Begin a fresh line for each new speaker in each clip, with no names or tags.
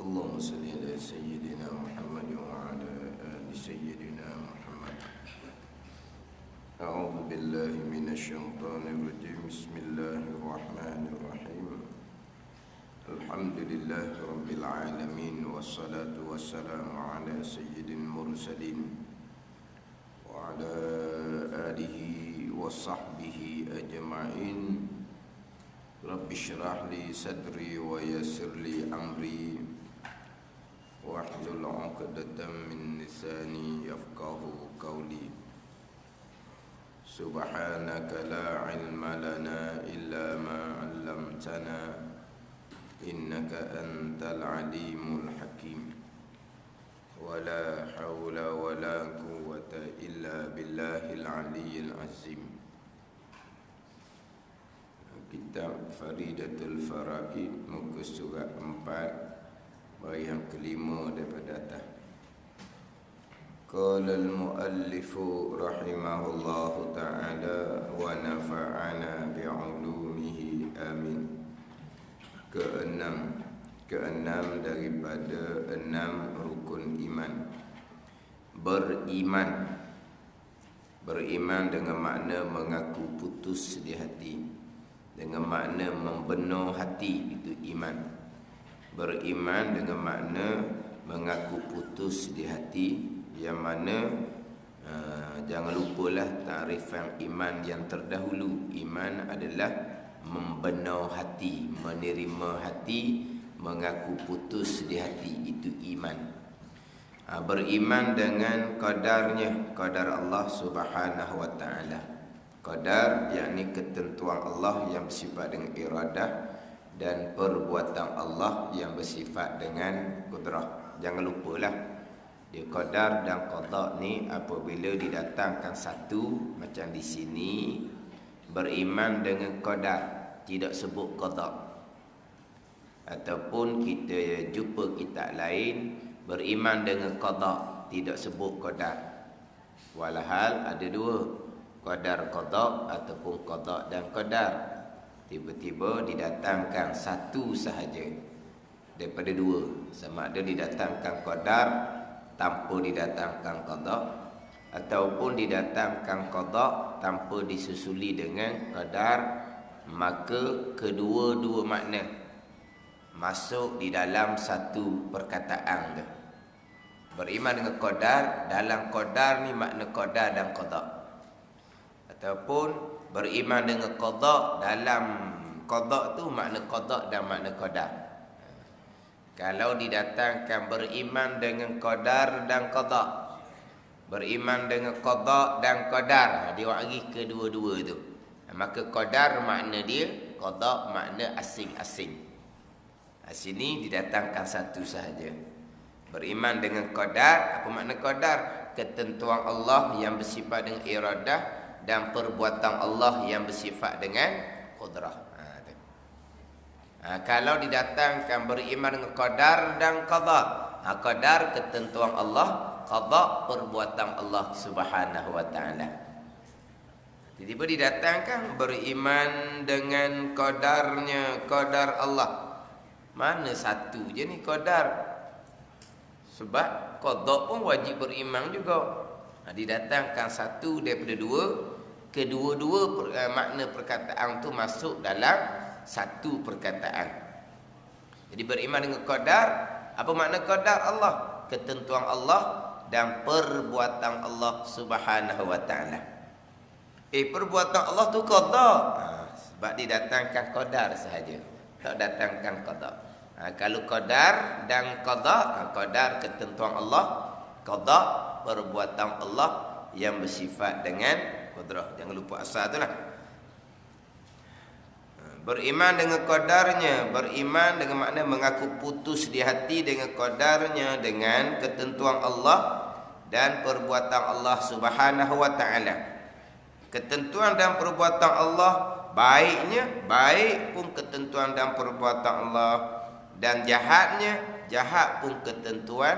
اللهم صل على سيدنا محمد وعلى آل سيدنا محمد. أعوذ بالله من الشيطان الرجيم. بسم الله الرحمن الرحيم. الحمد لله رب العالمين، والصلاة والسلام على سيد المرسلين وعلى آله وصحبه أجمعين. رب اشرح لي صدري ويسر لي أمري واحلل عقدة من لساني يفقه قولي. سبحانك لا علم لنا إلا ما علمتنا إنك أنت العليم الحكيم. ولا حول ولا قوة إلا بالله العلي العظيم. Kitab Faridatul Faraid, muka surat 4, baris kelima daripada atas. Qala al-muallifu rahimahullahu ta'ala wa nafa'ana bi'ulumihi amin. Keenam daripada 6 rukun iman. Beriman dengan makna mengaku putus di hati, dengan makna membenar hati, itu iman. Beriman dengan makna mengaku putus di hati, yang mana jangan lupalah takrifan iman yang terdahulu. Iman adalah membenar hati, menerima hati, mengaku putus di hati, itu iman. Beriman dengan qadarnya, qadar Allah Subhanahu wa ta'ala. Qadar yakni ketentuan Allah yang bersifat dengan iradah, dan perbuatan Allah yang bersifat dengan qudrah. Jangan lupalah, dia qadar dan qada ni apabila didatangkan satu, macam di sini beriman dengan qadar, tidak sebut qada. Ataupun kita jumpa kitab lain beriman dengan qada, tidak sebut qadar. Walhal ada dua, qadar qada ataupun qada dan qadar. Tiba-tiba didatangkan satu sahaja daripada dua, sama ada didatangkan qadar tanpa didatangkan qada, ataupun didatangkan qada tanpa disusuli dengan qadar. Maka kedua-dua makna masuk di dalam satu perkataan tu. Beriman dengan qadar, dalam qadar ni makna qadar dan qada, ataupun beriman dengan qada, dalam qada tu makna qada dan makna qadar. Kalau didatangkan beriman dengan qadar dan qada, beriman dengan qada dan qadar, dia bagi kedua-dua tu, maka qadar makna dia, qada makna asing-asing. Sini didatangkan satu sahaja. Beriman dengan qadar, apa makna qadar? Ketentuan Allah yang bersifat dengan iradah, dan perbuatan Allah yang bersifat dengan qudrah. Kalau didatangkan beriman dengan qadar dan qada, qadar ketentuan Allah, qada perbuatan Allah Subhanahu wa ta'ala. Tiba-tiba didatangkan beriman dengan qadarnya, qadar Allah. Mana satu je ni qadar? Sebab qada pun wajib beriman juga. Didatangkan satu daripada dua, kedua-dua makna perkataan tu masuk dalam satu perkataan. Jadi beriman dengan qadar, apa makna qadar Allah? Ketentuan Allah dan perbuatan Allah Subhanahu wa ta'ala. Perbuatan Allah tu qada, sebab didatangkan qadar sahaja, tak datangkan qada. Kalau qadar dan qada, qadar ketentuan Allah, qada perbuatan Allah yang bersifat dengan qudrah. Jangan lupa asal tu lah. Beriman dengan qadarnya, beriman dengan makna mengaku putus di hati dengan qadarnya, dengan ketentuan Allah dan perbuatan Allah Subhanahu wa ta'ala. Ketentuan dan perbuatan Allah, baiknya baik pun ketentuan dan perbuatan Allah, dan jahatnya jahat pun ketentuan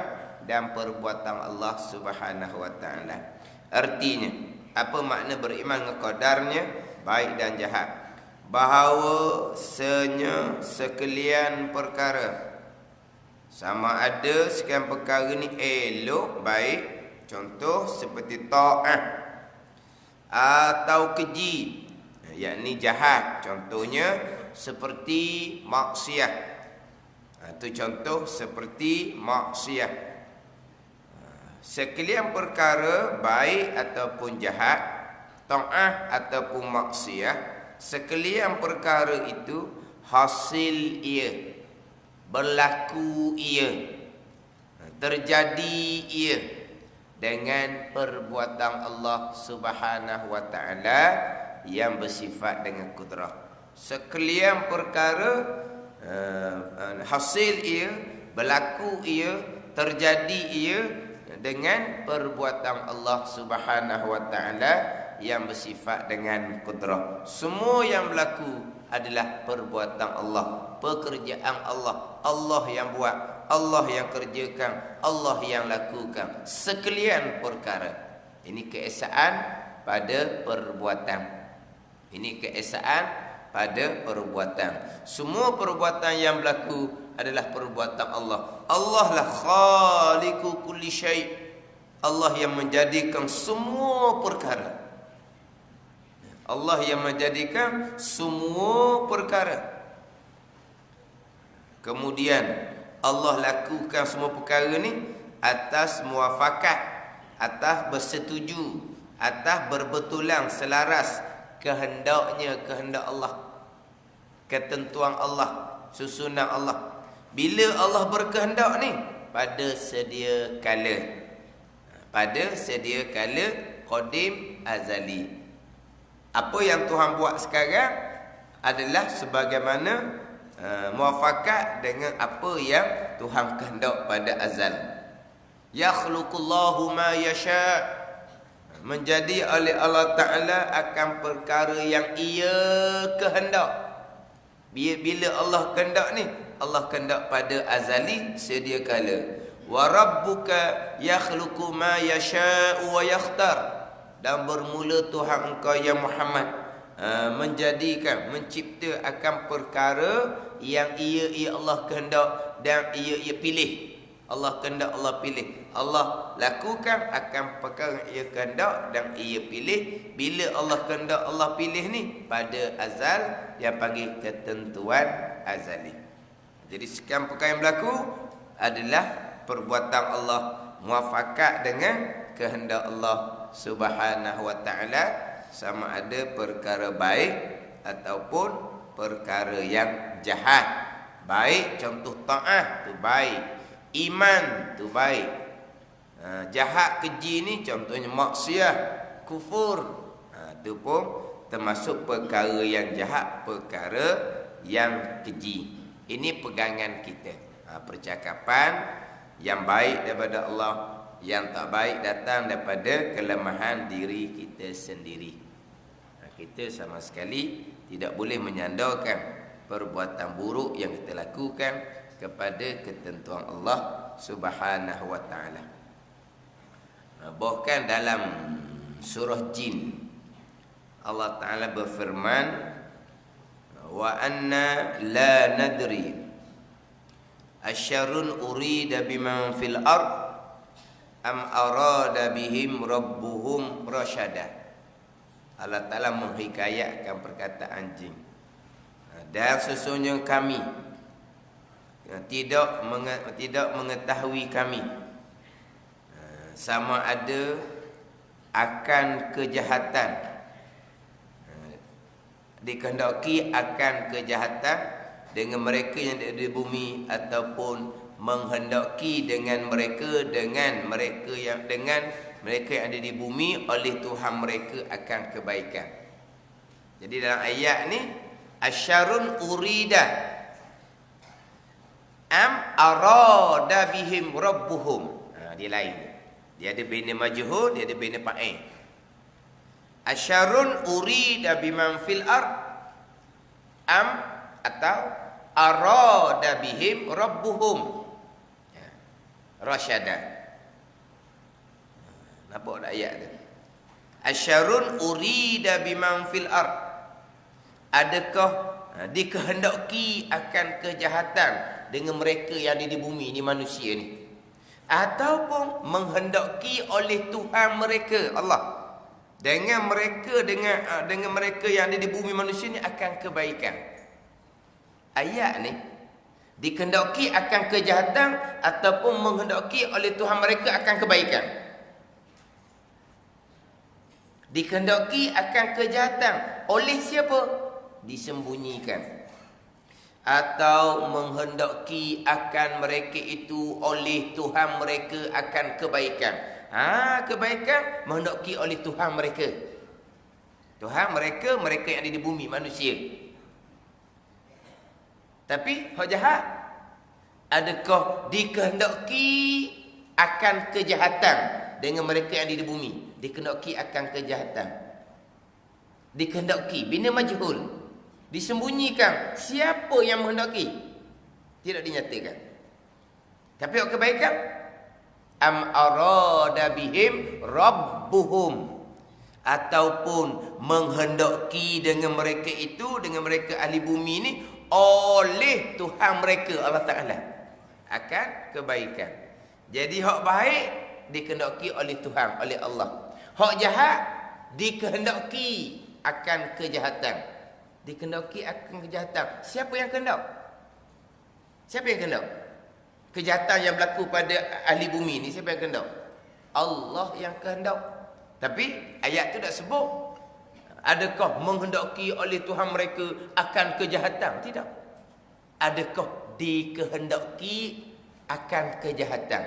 dan perbuatan Allah Subhanahu wa ta'ala. Artinya, apa makna beriman dengan qadarnya, baik dan jahat? Bahawa sekalian perkara Sama ada sekian perkara ni elok, baik. Contoh seperti ta'ah atau keji, yakni jahat. Contohnya seperti maksiat. Itu contoh seperti maksiat. Sekalian perkara baik ataupun jahat, ta'ah ataupun maksiat, sekalian perkara itu hasil ia, berlaku ia, terjadi ia dengan perbuatan Allah Subhanahu wa taala yang bersifat dengan kudrah. Sekalian perkara hasil ia, berlaku ia, terjadi ia dengan perbuatan Allah Subhanahu wa taala yang bersifat dengan kudrah. Semua yang berlaku adalah perbuatan Allah, pekerjaan Allah. Allah yang buat, Allah yang kerjakan, Allah yang lakukan sekalian perkara. Ini keesaan pada perbuatan. Ini keesaan pada perbuatan. Semua perbuatan yang berlaku adalah perbuatan Allah. Allah lah khaliqu kulli syai'. Allah yang menjadikan semua perkara. Allah yang menjadikan semua perkara. Kemudian Allah lakukan semua perkara ni atas muafakat, atas bersetuju, atas berbetulan selaras kehendaknya, kehendak Allah, ketentuan Allah, susunan Allah. Bila Allah berkehendak ni pada sedia kala, pada sedia kala qadim azali. Apa yang Tuhan buat sekarang adalah sebagaimana muafakat dengan apa yang Tuhan kehendak pada azal. Yakhluqullahu ma yasha', menjadi oleh Allah Ta'ala akan perkara yang ia kehendak. Bila Allah kehendak ni, Allah kehendak pada azali sedia kala. Wa rabbuka yakhluqu ma yasha'u wa yakhtar. Dan bermula Tuhan engkau ya Muhammad menjadikan, mencipta akan perkara yang ia Allah kehendak dan ia pilih. Allah kehendak, Allah pilih. Allah lakukan akan perkara ia kehendak dan ia pilih. Bila Allah kehendak, Allah pilih ni pada azal, yang panggil ketentuan azali. Jadi sekian perkara yang berlaku adalah perbuatan Allah, muafakat dengan kehendak Allah Subhanahu wa taala, sama ada perkara baik ataupun perkara yang jahat. Baik contoh taat tu baik, iman tu baik. Jahat keji ni contohnya maksiat, kufur. Tu pun termasuk perkara yang jahat, perkara yang keji. Ini pegangan kita. Percakapan yang baik daripada Allah, yang tak baik datang daripada kelemahan diri kita sendiri. Kita sama sekali tidak boleh menyandarkan perbuatan buruk yang kita lakukan kepada ketentuan Allah Subhanahu wa taala. Bahkan dalam surah Jin Allah Taala berfirman, wa anna la nadri asyarrun urida biman fil ard am arada bihim rabbuhum rasyada. Allah Ta'ala menghikayatkan perkataan jin. Dan sesungguhnya kami tidak mengetahui kami sama ada akan kejahatan, dikehendaki akan kejahatan dengan mereka yang ada di bumi, ataupun menghendaki dengan mereka yang ada di bumi oleh Tuhan mereka akan kebaikan. Jadi dalam ayat ni asyarun urida am arada bihim rabbuhum. Dia lain. Dia ada bina majhul, dia ada bina fa'il. Asyarun urida biman fil ard am atau arada bihim rabbuhum rasyada. Nampak tak ayat tu? Asyarun urida biman fil ard. Adakah dikehendaki akan kejahatan dengan mereka yang ada di bumi ni, manusia ni, ataupun menghendaki oleh Tuhan mereka Allah dengan mereka, dengan mereka yang ada di bumi manusia ni akan kebaikan. Ayat ni dikehendaki akan kejahatan ataupun menghendaki oleh Tuhan mereka akan kebaikan. Dikehendaki akan kejahatan oleh siapa? Disembunyikan. Atau menghendaki akan mereka itu oleh Tuhan mereka akan kebaikan. Kebaikan menghendaki oleh Tuhan mereka. Tuhan mereka, mereka yang ada di bumi manusia. Tapi hak jahat, adakah dikehendaki akan kejahatan dengan mereka yang ada di bumi? Dikehendaki akan kejahatan. Dikehendaki bina majhul. Disembunyikan. Siapa yang menghendaki? Tidak dinyatakan. Tapi hak kebaikan, am arada bihim rabbuhum, ataupun menghendaki dengan mereka itu, dengan mereka ahli bumi ni, oleh Tuhan mereka Allah Ta'ala akan kebaikan. Jadi hak baik dikehendaki oleh Tuhan, oleh Allah. Hak jahat dikehendaki akan kejahatan. Dikehendaki akan kejahatan. Siapa yang kehendak? Siapa yang kehendak? Kejahatan yang berlaku pada ahli bumi ni, siapa yang kehendak? Allah yang kehendak. Tapi ayat tu tak sebut adakah menghendaki oleh Tuhan mereka akan kejahatan? Tidak. Adakah dikehendaki akan kejahatan?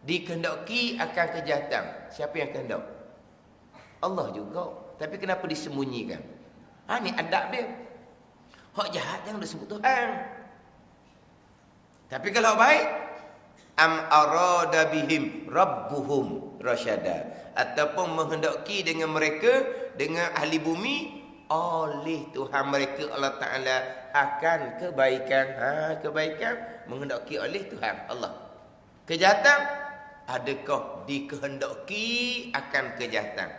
Dikehendaki akan kejahatan. Siapa yang kehendak? Allah juga. Tapi kenapa disembunyikan? Ni adab dia. Hak jahat jangan disebut Tuhan. Tapi kalau baik, am arada bihim rabbuhum rasyada, ataupun menghendaki dengan mereka, dengan ahli bumi, oleh Tuhan mereka Allah Ta'ala akan kebaikan. Kebaikan menghendaki oleh Tuhan Allah. Kejahatan, adakah dikehendaki akan kejahatan?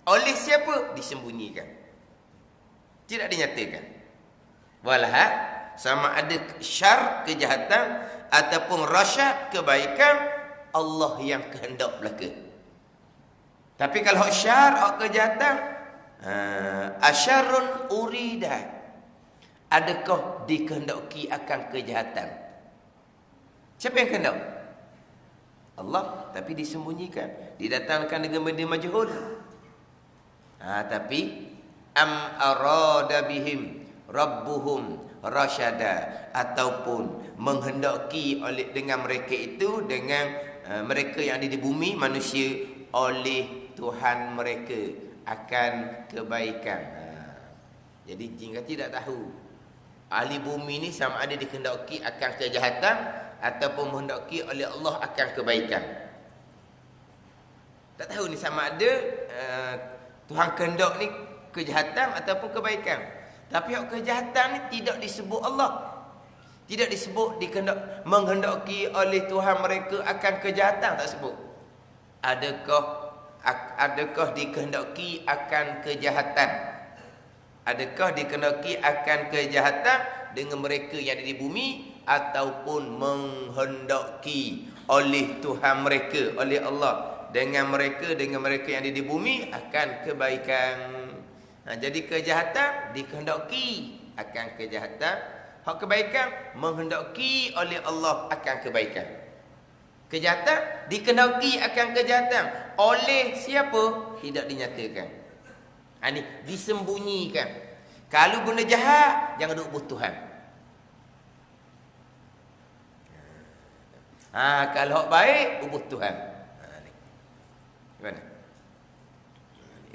Oleh siapa? Disembunyikan. Tidak dinyatakan. Walhal sama ada syar kejahatan ataupun rasyad kebaikan, Allah yang kehendak belaka. Tapi kalau syar atau kejahatan, asyarun urida, adakah dikehendaki akan kejahatan? Siapa yang kehendak? Allah. Tapi disembunyikan, didatangkan dengan benda majhul. Tapi am arada bihim rabbuhum rasyada, ataupun menghendaki oleh dengan mereka itu, dengan mereka yang ada di bumi manusia, oleh Tuhan mereka akan kebaikan. Jadi jin tidak tahu ahli bumi ni sama ada dikehendaki akan kejahatan ataupun menghendaki oleh Allah akan kebaikan. Tak tahu ni sama ada Tuhan kehendak ni kejahatan ataupun kebaikan. Tapi hak kejahatan ni tidak disebut Allah. Tidak disebut dikehendak menghendaki oleh Tuhan mereka akan kejahatan, tak sebut. Adakah dikehendaki akan kejahatan? Adakah dikehendaki akan kejahatan dengan mereka yang ada di bumi, ataupun menghendaki oleh Tuhan mereka, oleh Allah, dengan mereka yang ada di bumi akan kebaikan. Jadi kejahatan dikehendaki akan kejahatan, hak kebaikan menghendaki oleh Allah akan kebaikan. Kejahatan dikehendaki akan kejahatan oleh siapa? Tidak dinyatakan. Ini disembunyikan. Kalau benda jahat, jangan duk buat Tuhan. Kalau hak baik, ubah Tuhan. Gimana?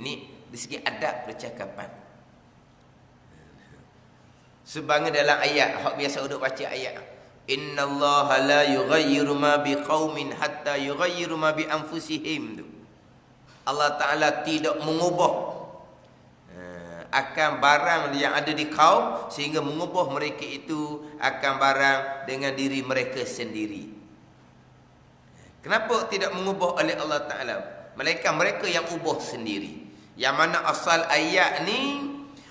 Ini dari segi adab percakapan. Sebagaimana dalam ayat, hak biasa duk baca ayat, innallaha la yughayyiru ma biqaumin hatta yughayyiru ma bi anfusihim. Allah Ta'ala tidak mengubah akan barang yang ada di kaum sehingga mengubah mereka itu akan barang dengan diri mereka sendiri. Kenapa tidak mengubah oleh Allah Ta'ala? Melainkan mereka yang ubah sendiri. Yang mana asal ayat ni,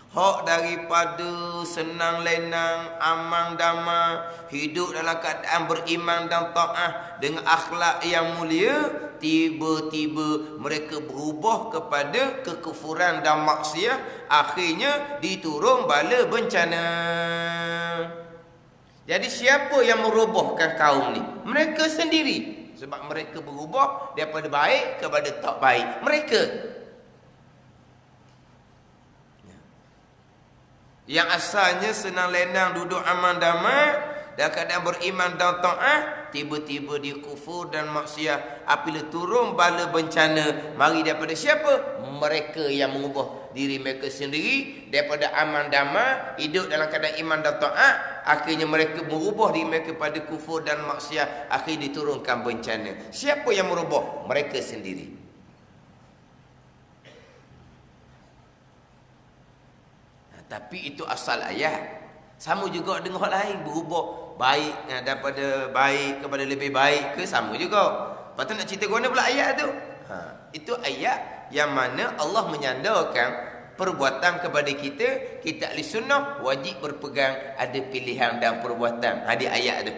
Hak daripada senang lenang, amang damai, hidup dalam keadaan beriman dan taat dengan akhlak yang mulia, tiba-tiba mereka berubah kepada kekufuran dan maksiat, akhirnya diturun bala bencana. Jadi siapa yang merubahkan kaum ni? Mereka sendiri. Sebab mereka berubah daripada baik kepada tak baik. Mereka. Yang asalnya senang lenang, duduk aman damai, dan keadaan beriman dan taat, tiba-tiba dia kufur dan maksiat. Apabila turun bala bencana, mari daripada siapa? Mereka yang mengubah diri mereka sendiri daripada aman damai, hidup dalam keadaan iman dan taat, akhirnya mereka merubah diri mereka pada kufur dan maksiat, akhirnya diturunkan bencana. Siapa yang merubah? Mereka sendiri. Tapi itu asal ayat. Sama juga dengan orang lain, berubah baik daripada baik kepada lebih baik ke, sama juga. Lepas tu nak cerita guna pula ayat tu. Itu ayat yang mana Allah menyandarkan perbuatan kepada kita. Kita ahli sunnah wajib berpegang ada pilihan dan perbuatan. Di ayat tu.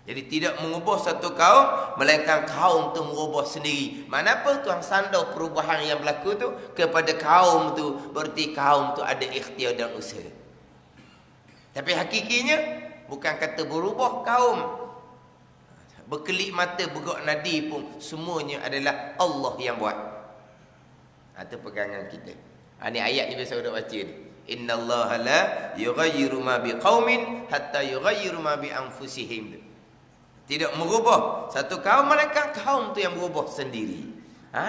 Jadi tidak mengubah satu kaum, melainkan kaum tu mengubah sendiri. Mana apa Tuhan sandar perubahan yang berlaku tu kepada kaum tu, berarti kaum tu ada ikhtiar dan usaha. Tapi hakikinya bukan kata berubah kaum. Berkelip mata, bergerak nadi pun semuanya adalah Allah yang buat. Itu pegangan kita. Ini ayat ni biasa kita baca ni. Innallaha la yughayyiru ma biqaumin hatta yughayyiru ma bi anfusihim. Tidak merubah satu kaum, melainkan kaum tu yang berubah sendiri.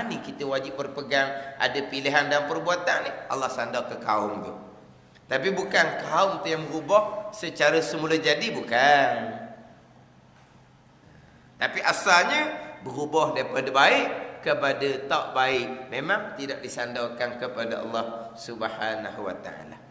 Ni kita wajib berpegang ada pilihan dan perbuatan ni. Allah sandar ke kaum tu. Tapi bukan kaum tu yang berubah secara semula jadi, bukan. Tapi asalnya berubah daripada baik kepada tak baik. Memang tidak disandarkan kepada Allah Subhanahu wa taala.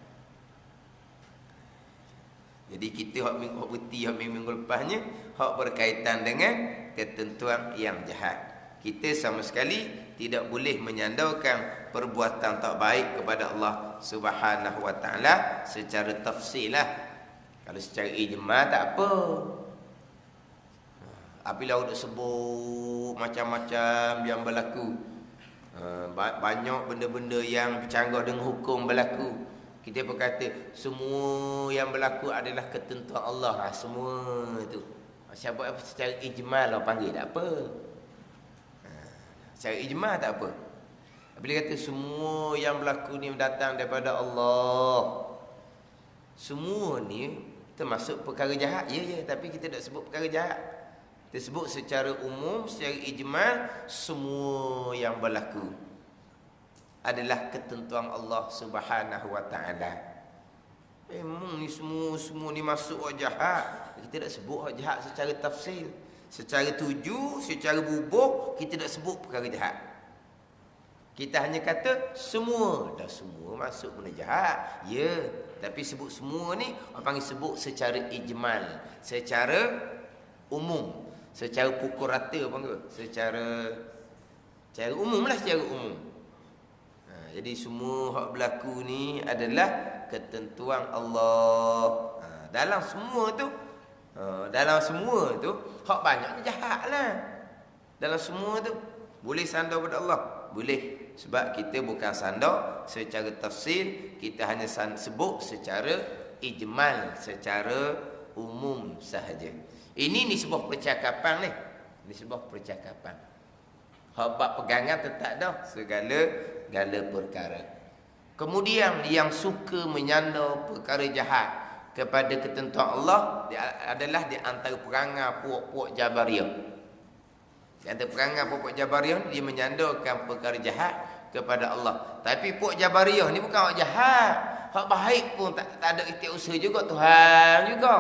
Jadi kita hak berhenti minggu lepasnya, hak berkaitan dengan ketentuan yang jahat. Kita sama sekali tidak boleh menyandarkan perbuatan tak baik kepada Allah Subhanahu wa taala secara tafsil lah. Kalau secara ijma tak apa. Apabila duk sebut macam-macam yang berlaku, banyak benda-benda yang bercanggah dengan hukum berlaku, kita berkata semua yang berlaku adalah ketentuan Allah. Semua tu siapa secara ijmal lah panggil, tak apa. Secara ijmal tak apa. Bila kata semua yang berlaku ni datang daripada Allah, semua ni termasuk perkara jahat. Ya, tapi kita tak sebut perkara jahat. Kita sebut secara umum, secara ijmal, semua yang berlaku adalah ketentuan Allah Subhanahu wa taala. Memang ni semua ni masuk hak jahat. Kita tak sebut hak jahat secara tafsil. Secara tuju, secara bubuh, kita tak sebut perkara jahat. Kita hanya kata semua. Dah semua masuk benda jahat. Ya, tapi sebut semua ni orang panggil sebut secara ijmal, secara umum, secara pukul rata panggil, secara umum lah, secara umum. Jadi semua hak berlaku ni adalah ketentuan Allah. Dalam semua tu hak banyaknya jahat lah. Dalam semua tu boleh sandar pada Allah? Boleh. Sebab kita bukan sandar secara tafsir, kita hanya sebut secara ijmal, secara umum sahaja. Ini sebuah percakapan ni. Ini sebuah percakapan. Hak pegangan tetap dah segala perkara. Kemudian yang suka menyandar perkara jahat kepada ketentuan Allah adalah di antara perangai puak-puak Jabariyah. Di antara perangai puak-puak Jabariyah, dia menyandarkan perkara jahat kepada Allah. Tapi puak Jabariyah ni bukan hak jahat. Hak baik pun tak ada ikhtiar usaha juga, Tuhan juga.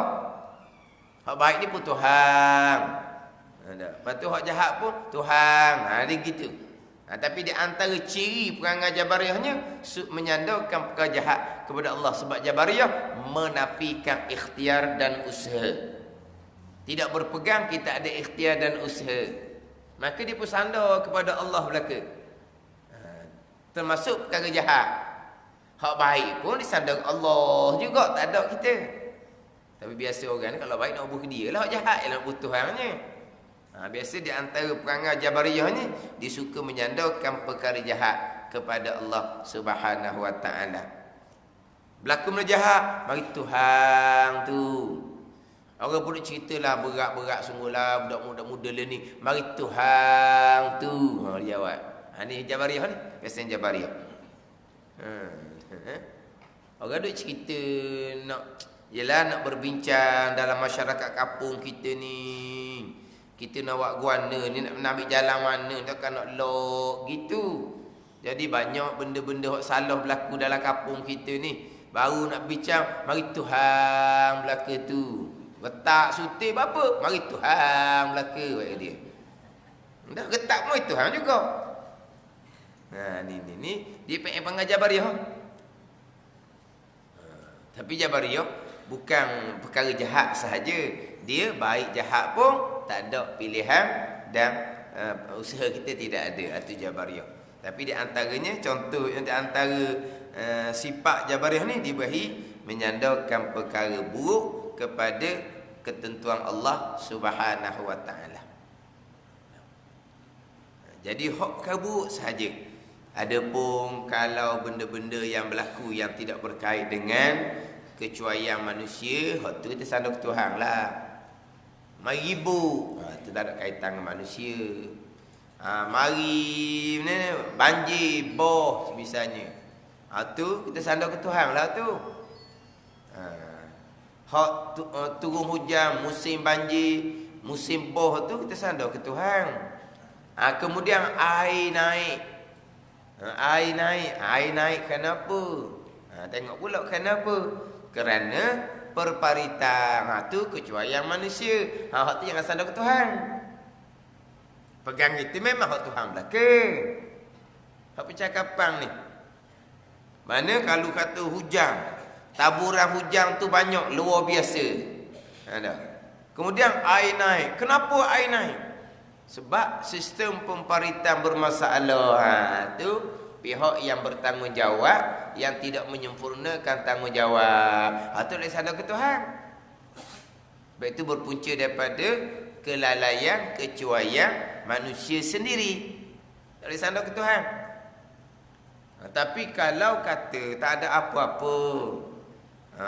Hak baik ni pun Tuhan. Lepas tu hak jahat pun Tuhan. Dia gitu. Tapi di antara ciri perangai Jabariyahnya menyandarkan perkara jahat kepada Allah. Sebab Jabariyah menafikan ikhtiar dan usaha. Tidak berpegang kita ada ikhtiar dan usaha. Maka dia pun sandar kepada Allah belaka. Termasuk perkara jahat. Hak baik pun disandang Allah juga, tak ada kita. Tapi biasa orang ni kalau baik nak bubuh ke dia lah, hak jahat yang nak bubuh Tuhannya. Biasa di antara perangai Jabariyah ni, dia suka menyandarkan perkara jahat kepada Allah Subhanahu Wa Taala. Berlaku benda jahat, mari Tuhan tu. Orang pun ceritalah berat-berat sungguhlah budak-budak muda ni. Mari Tuhan tu. Dia jawab. Ni Jabariyah ni, biasanya Jabariyah. Orang duk cerita nak berbincang dalam masyarakat kampung kita ni. Kita nak buat guana ni, nak ambil jalan mana, takkan nak lok gitu. Jadi banyak benda-benda yang salah berlaku dalam kampung kita ni. Baru nak bincang, mari Tuhan belaka tu. Getak suti apa? Mari Tuhan belaka bagi dia. Dah getak pun Tuhan juga. Ni dia panggil Jabariyah. Tapi Jabariyah bukan perkara jahat sahaja. Dia baik jahat pun tak ada pilihan dan usaha kita tidak ada. Itu Jabariyah. Tapi di antaranya, contoh di antara sifat Jabariyah ni, diberi menyandarkan perkara buruk kepada ketentuan Allah Subhanahu Wa Taala. Jadi hak perkara buruk sahaja. Adapun kalau benda-benda yang berlaku yang tidak berkait dengan kecuaian manusia, hak tu kita sandar ke Tuhan lah. Mari ibu, itu tak ada kaitan dengan manusia. Mari banjir, boh misalnya. Tu kita sandar ke Tuhan lah tu. Hak turun hujan, musim banjir, musim boh tu kita sandar ke Tuhan. Kemudian air naik. Air naik kenapa? Tengok pula kenapa? Kerana perparitan. Tu kecuaian manusia. Hak tu jangan sandar ke Tuhan. Pegang itu memang hak Tuhan belaka. Hak percakapan ni. Mana kalau kata hujan, taburan hujan tu banyak, luar biasa. Ada. Kemudian air naik. Kenapa air naik? Sebab sistem pemparitan bermasalah. Tu pihak yang bertanggungjawab yang tidak menyempurnakan tanggungjawab. Itu boleh sandar ke Tuhan. Baik itu berpunca daripada kelalaian, kecuaian manusia sendiri. Tak boleh sandar ke Tuhan. Tapi kalau kata tak ada apa-apa,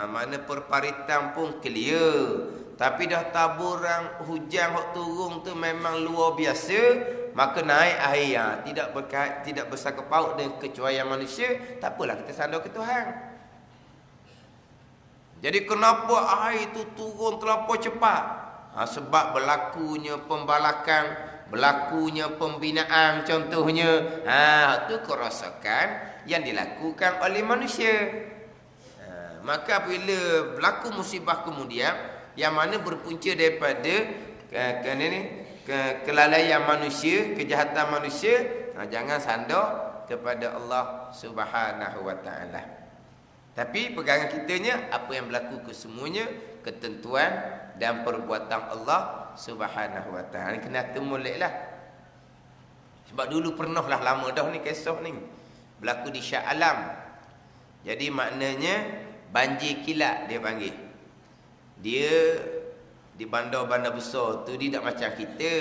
mana perparitan pun clear, tapi dah taburan hujan hok turun tu memang luar biasa, maka naik air tidak bersangkut paut dengan kecuaian manusia, tak apalah kita sandar ke Tuhan. Jadi kenapa air itu turun terlampau cepat? Sebab berlakunya pembalakan, berlakunya pembinaan contohnya. Itu kerosakan yang dilakukan oleh manusia. Maka apabila berlaku musibah kemudian, yang mana berpunca daripada kelalaian manusia, kejahatan manusia, jangan sandar kepada Allah Subhanahu Wa Taala. Tapi pegangan kitanya apa yang berlaku kesemuanya, ketentuan dan perbuatan Allah Subhanahu Wa Taala. Kena temuleklah. Sebab dulu pernah lah, lama dah ni kisah ni berlaku di Shah Alam. Jadi maknanya banjir kilat dia panggil. Dia di bandar-bandar besar tu dia tak macam kita.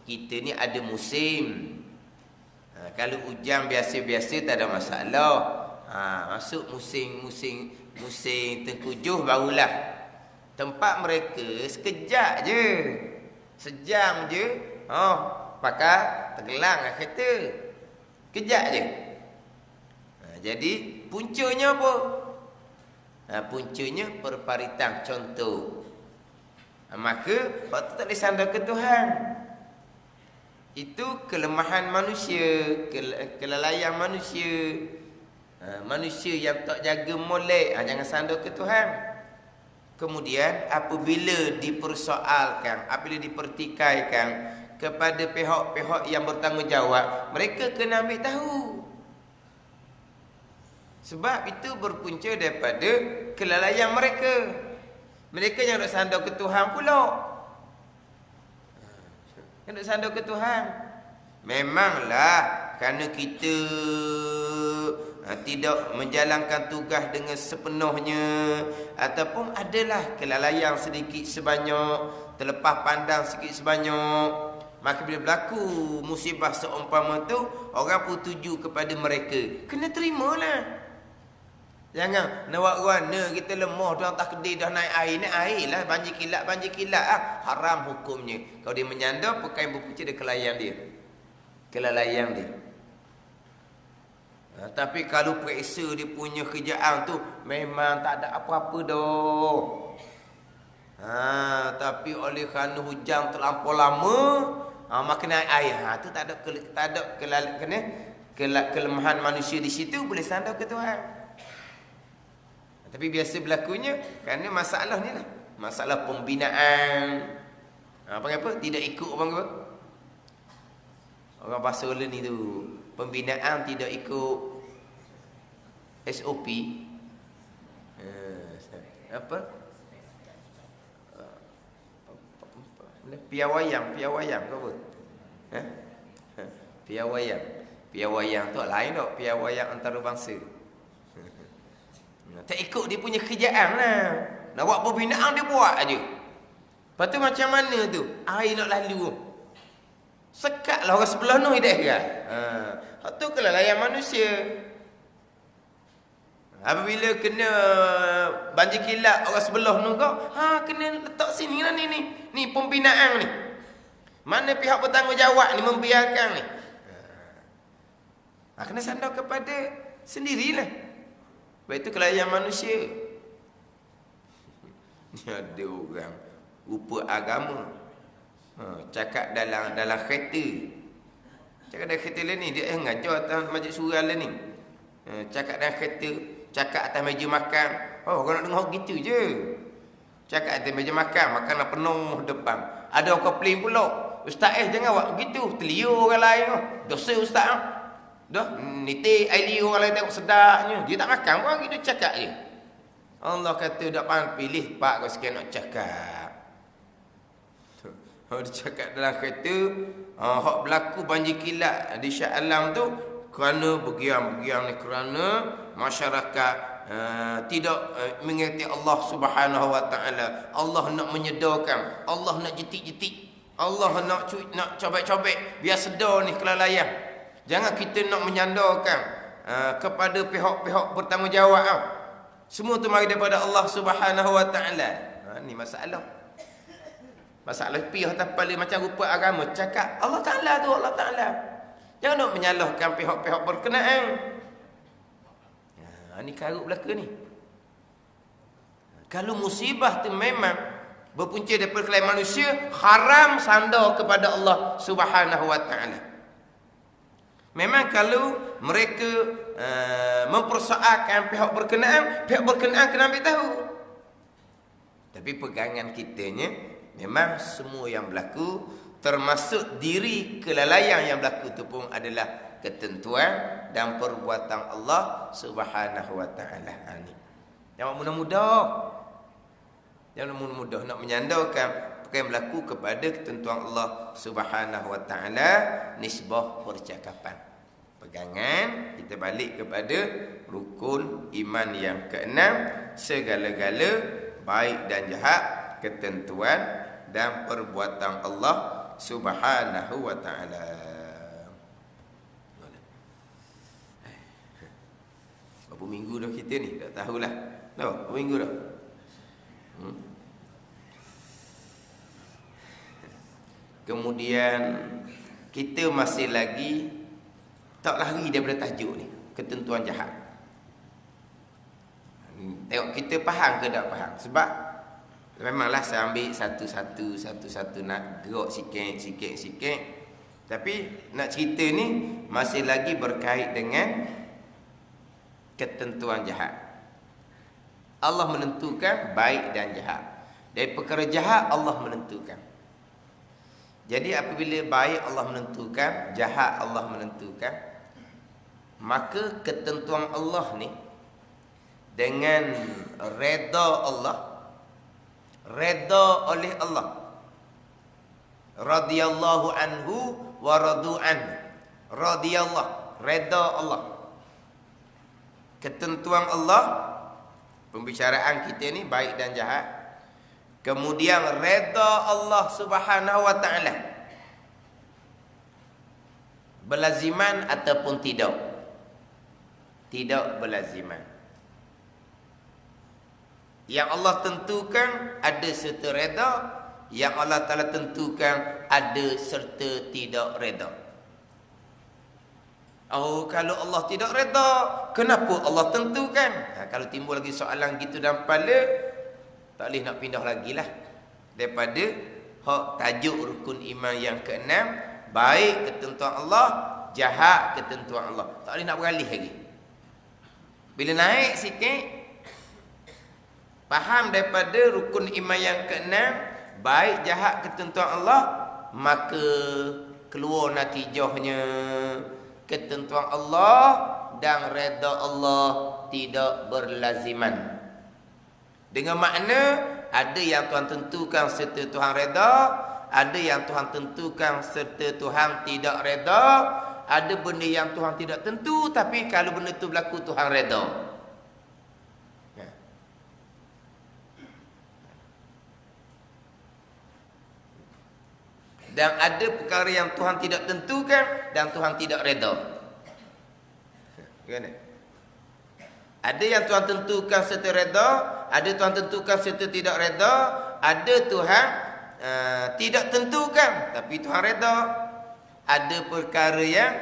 Kita ni ada musim. Kalau hujan biasa-biasa tak ada masalah. Masuk musim tengkujuh barulah. Tempat mereka sekejap je. Sejam je. Pakai tenggelam lah kereta. Kejap je. Jadi puncanya apa? Puncanya perparitan contoh. Maka waktu tak disandar ke Tuhan. Itu kelemahan manusia, kelalaian manusia. Manusia yang tak jaga molek, jangan sandar ke Tuhan. Kemudian apabila dipersoalkan, apabila dipertikaikan kepada pihak-pihak yang bertanggungjawab, mereka kena ambil tahu. Sebab itu berpunca daripada kelalaian mereka. Mereka yang nak sandar ke Tuhan pula. Yang nak sandar ke Tuhan. Memanglah kerana kita tidak menjalankan tugas dengan sepenuhnya, ataupun adalah kelalaian sedikit sebanyak, terlepas pandang sikit sebanyak, maka bila berlaku musibah seumpama tu, orang pun tuju kepada mereka, kena terimalah. Jangan nak buat warna kita lemah, tuan tak kedai dah naik air lah, banjir kilat ah. Haram hukumnya. Kalau dia menyandar, pakai berpucuk dia kelalaian dia. Tapi kalau periksa dia punya kerjaan tu memang tak ada apa-apa dah. Tapi oleh kerana hujan terlampau lama, maka naik air. Tu tak ada kelemahan manusia di situ, boleh sandar ke Tuhan. Tapi biasa berlakunya kerana masalah ni lah. Masalah pembinaan. Panggil apa? Tidak ikut orang apa? Orang bahasa orang ni tu. Pembinaan tidak ikut SOP. Apa? Piawayang ke apa? Piawayang tu lain tak? Piawayang antarabangsa. Tak ikut dia punya kerjaan lah. Nak buat pembinaan dia buat aja. Lepas tu macam mana tu? Air nak lalu. Sekat lah orang sebelah tu hidup kan. Tu kelalaian manusia. Apabila kena banjir kilat orang sebelah tu kau, kena letak sini lah ni. Ni pembinaan ni. Mana pihak bertanggungjawab ni membiarkan ni? Kena sandar kepada sendirilah. Sebab itu kelalaian manusia. Ni ada orang rupa agama. Cakap dalam kereta. Cakap dalam kereta lah ni. Dia ngajar atas majlis surah lah ni. Cakap dalam kereta. Cakap atas meja makan. Orang nak dengar gitu je. Cakap atas meja makan. Makanan penuh depan. Ada orang komplain pula. Ustaz jangan buat begitu. Terliur orang lain. Dosa ustaz. Dah, nitik air liur orang lain tengok sedapnya. Dia tak makan pun, dia cakap je. Allah kata, tak pandang pilih pak kau sekian nak cakap. Dia cakap dalam kereta, hak berlaku banjir kilat di Shah Alam tu, kerana bergiang-bergiang ni, kerana masyarakat tidak mengerti Allah Subhanahu Wa Taala. Allah nak menyedarkan, Allah nak jetik-jetik, Allah nak cobek-cobek, biar sedar ni kelalaian. Jangan kita nak menyandarkan kepada pihak-pihak bertanggungjawab. Semua tu mari daripada Allah Subhanahu Wa Taala. Ni masalah. Masalah pihak atas kepala macam rupa agama. Cakap Allah Taala tu Allah Taala. Jangan nak menyalahkan pihak-pihak berkenaan. Ni karut belaka ni. Kalau musibah tu memang berpunca daripada kelalaian manusia, haram sandar kepada Allah Subhanahu Wa Taala. Memang kalau mereka mempersoalkan pihak berkenaan kena ambil tahu. Tapi pegangan kitanya, memang semua yang berlaku, termasuk diri kelalaian yang berlaku itu pun adalah ketentuan dan perbuatan Allah Subhanahu Wa Taala. Jangan mudah-mudah. Jangan mudah-mudah nak menyandarkan perkara yang berlaku kepada ketentuan Allah Subhanahu Wa Taala, nisbah percakapan. Pegangan kita balik kepada rukun iman yang keenam, segala-gala baik dan jahat, ketentuan dan perbuatan Allah Subhanahu Wa Taala. Berapa minggu dah kita ni? Tak tahulah. Berapa minggu dah? Kemudian kita masih lagi tak lari daripada tajuk ni, ketentuan jahat. Tengok kita faham ke tak faham. Sebab memanglah saya ambil satu-satu nak gerak sikit. Tapi nak cerita ni masih lagi berkait dengan ketentuan jahat. Allah menentukan baik dan jahat. Dari perkara jahat Allah menentukan. Jadi apabila baik Allah menentukan, jahat Allah menentukan, maka ketentuan Allah ni dengan redha Allah, redha oleh Allah, radhiyallahu anhu wa radu anhu, radhiyallahu, redha Allah. ketentuan Allah, pembicaraan kita ni baik dan jahat. Kemudian redha Allah Subhanahu wa taala, berlaziman ataupun tidak? Tidak berlaziman. Yang Allah tentukan ada serta redha, yang Allah Taala tentukan ada serta tidak redha. Oh, kalau Allah tidak redha, kenapa Allah tentukan? Kalau timbul lagi soalan gitu dalam kepala, tak boleh nak pindah lagi lah daripada hak tajuk rukun iman yang keenam, baik ketentuan Allah, jahat ketentuan Allah. Tak boleh nak beralih lagi. Bila naik sikit, faham daripada rukun iman yang keenam, baik jahat ketentuan Allah, maka keluar natijahnya ketentuan Allah dan redha Allah tidak berlaziman. Dengan makna ada yang Tuhan tentukan serta Tuhan redha, ada yang Tuhan tentukan serta Tuhan tidak redha, ada benda yang Tuhan tidak tentu tapi kalau benda tu berlaku Tuhan redha. Dan ada perkara yang Tuhan tidak tentukan dan Tuhan tidak redha. Gimana? Ada yang Tuhan tentukan serta redha, ada Tuhan tentukan serta tidak redha, ada Tuhan tidak tentukan tapi Tuhan redha. Ada perkara yang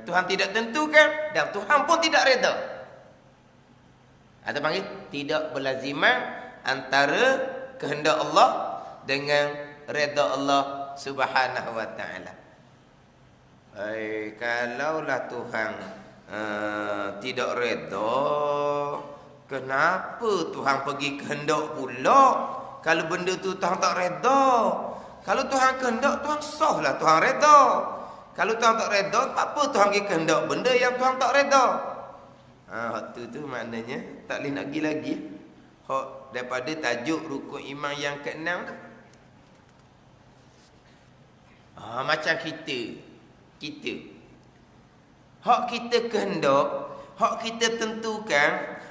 Tuhan tidak tentukan dan Tuhan pun tidak redha. Ada panggil tidak berlaziman antara kehendak Allah dengan redha Allah Subhanahu wa taala. Kalaulah Tuhan tidak redha, kenapa Tuhan pergi kehendak pula? Kalau benda tu Tuhan tak redha. Kalau Tuhan kehendak, Tuhan sahlah Tuhan redha. Kalau Tuhan tak redha, apa Tuhan pergi kehendak benda yang Tuhan tak redha? Hak tu maknanya tak boleh nak pergi lagi. Hak daripada tajuk rukun iman yang keenam tu. Macam kita hak kita kehendak, hak kita tentukan,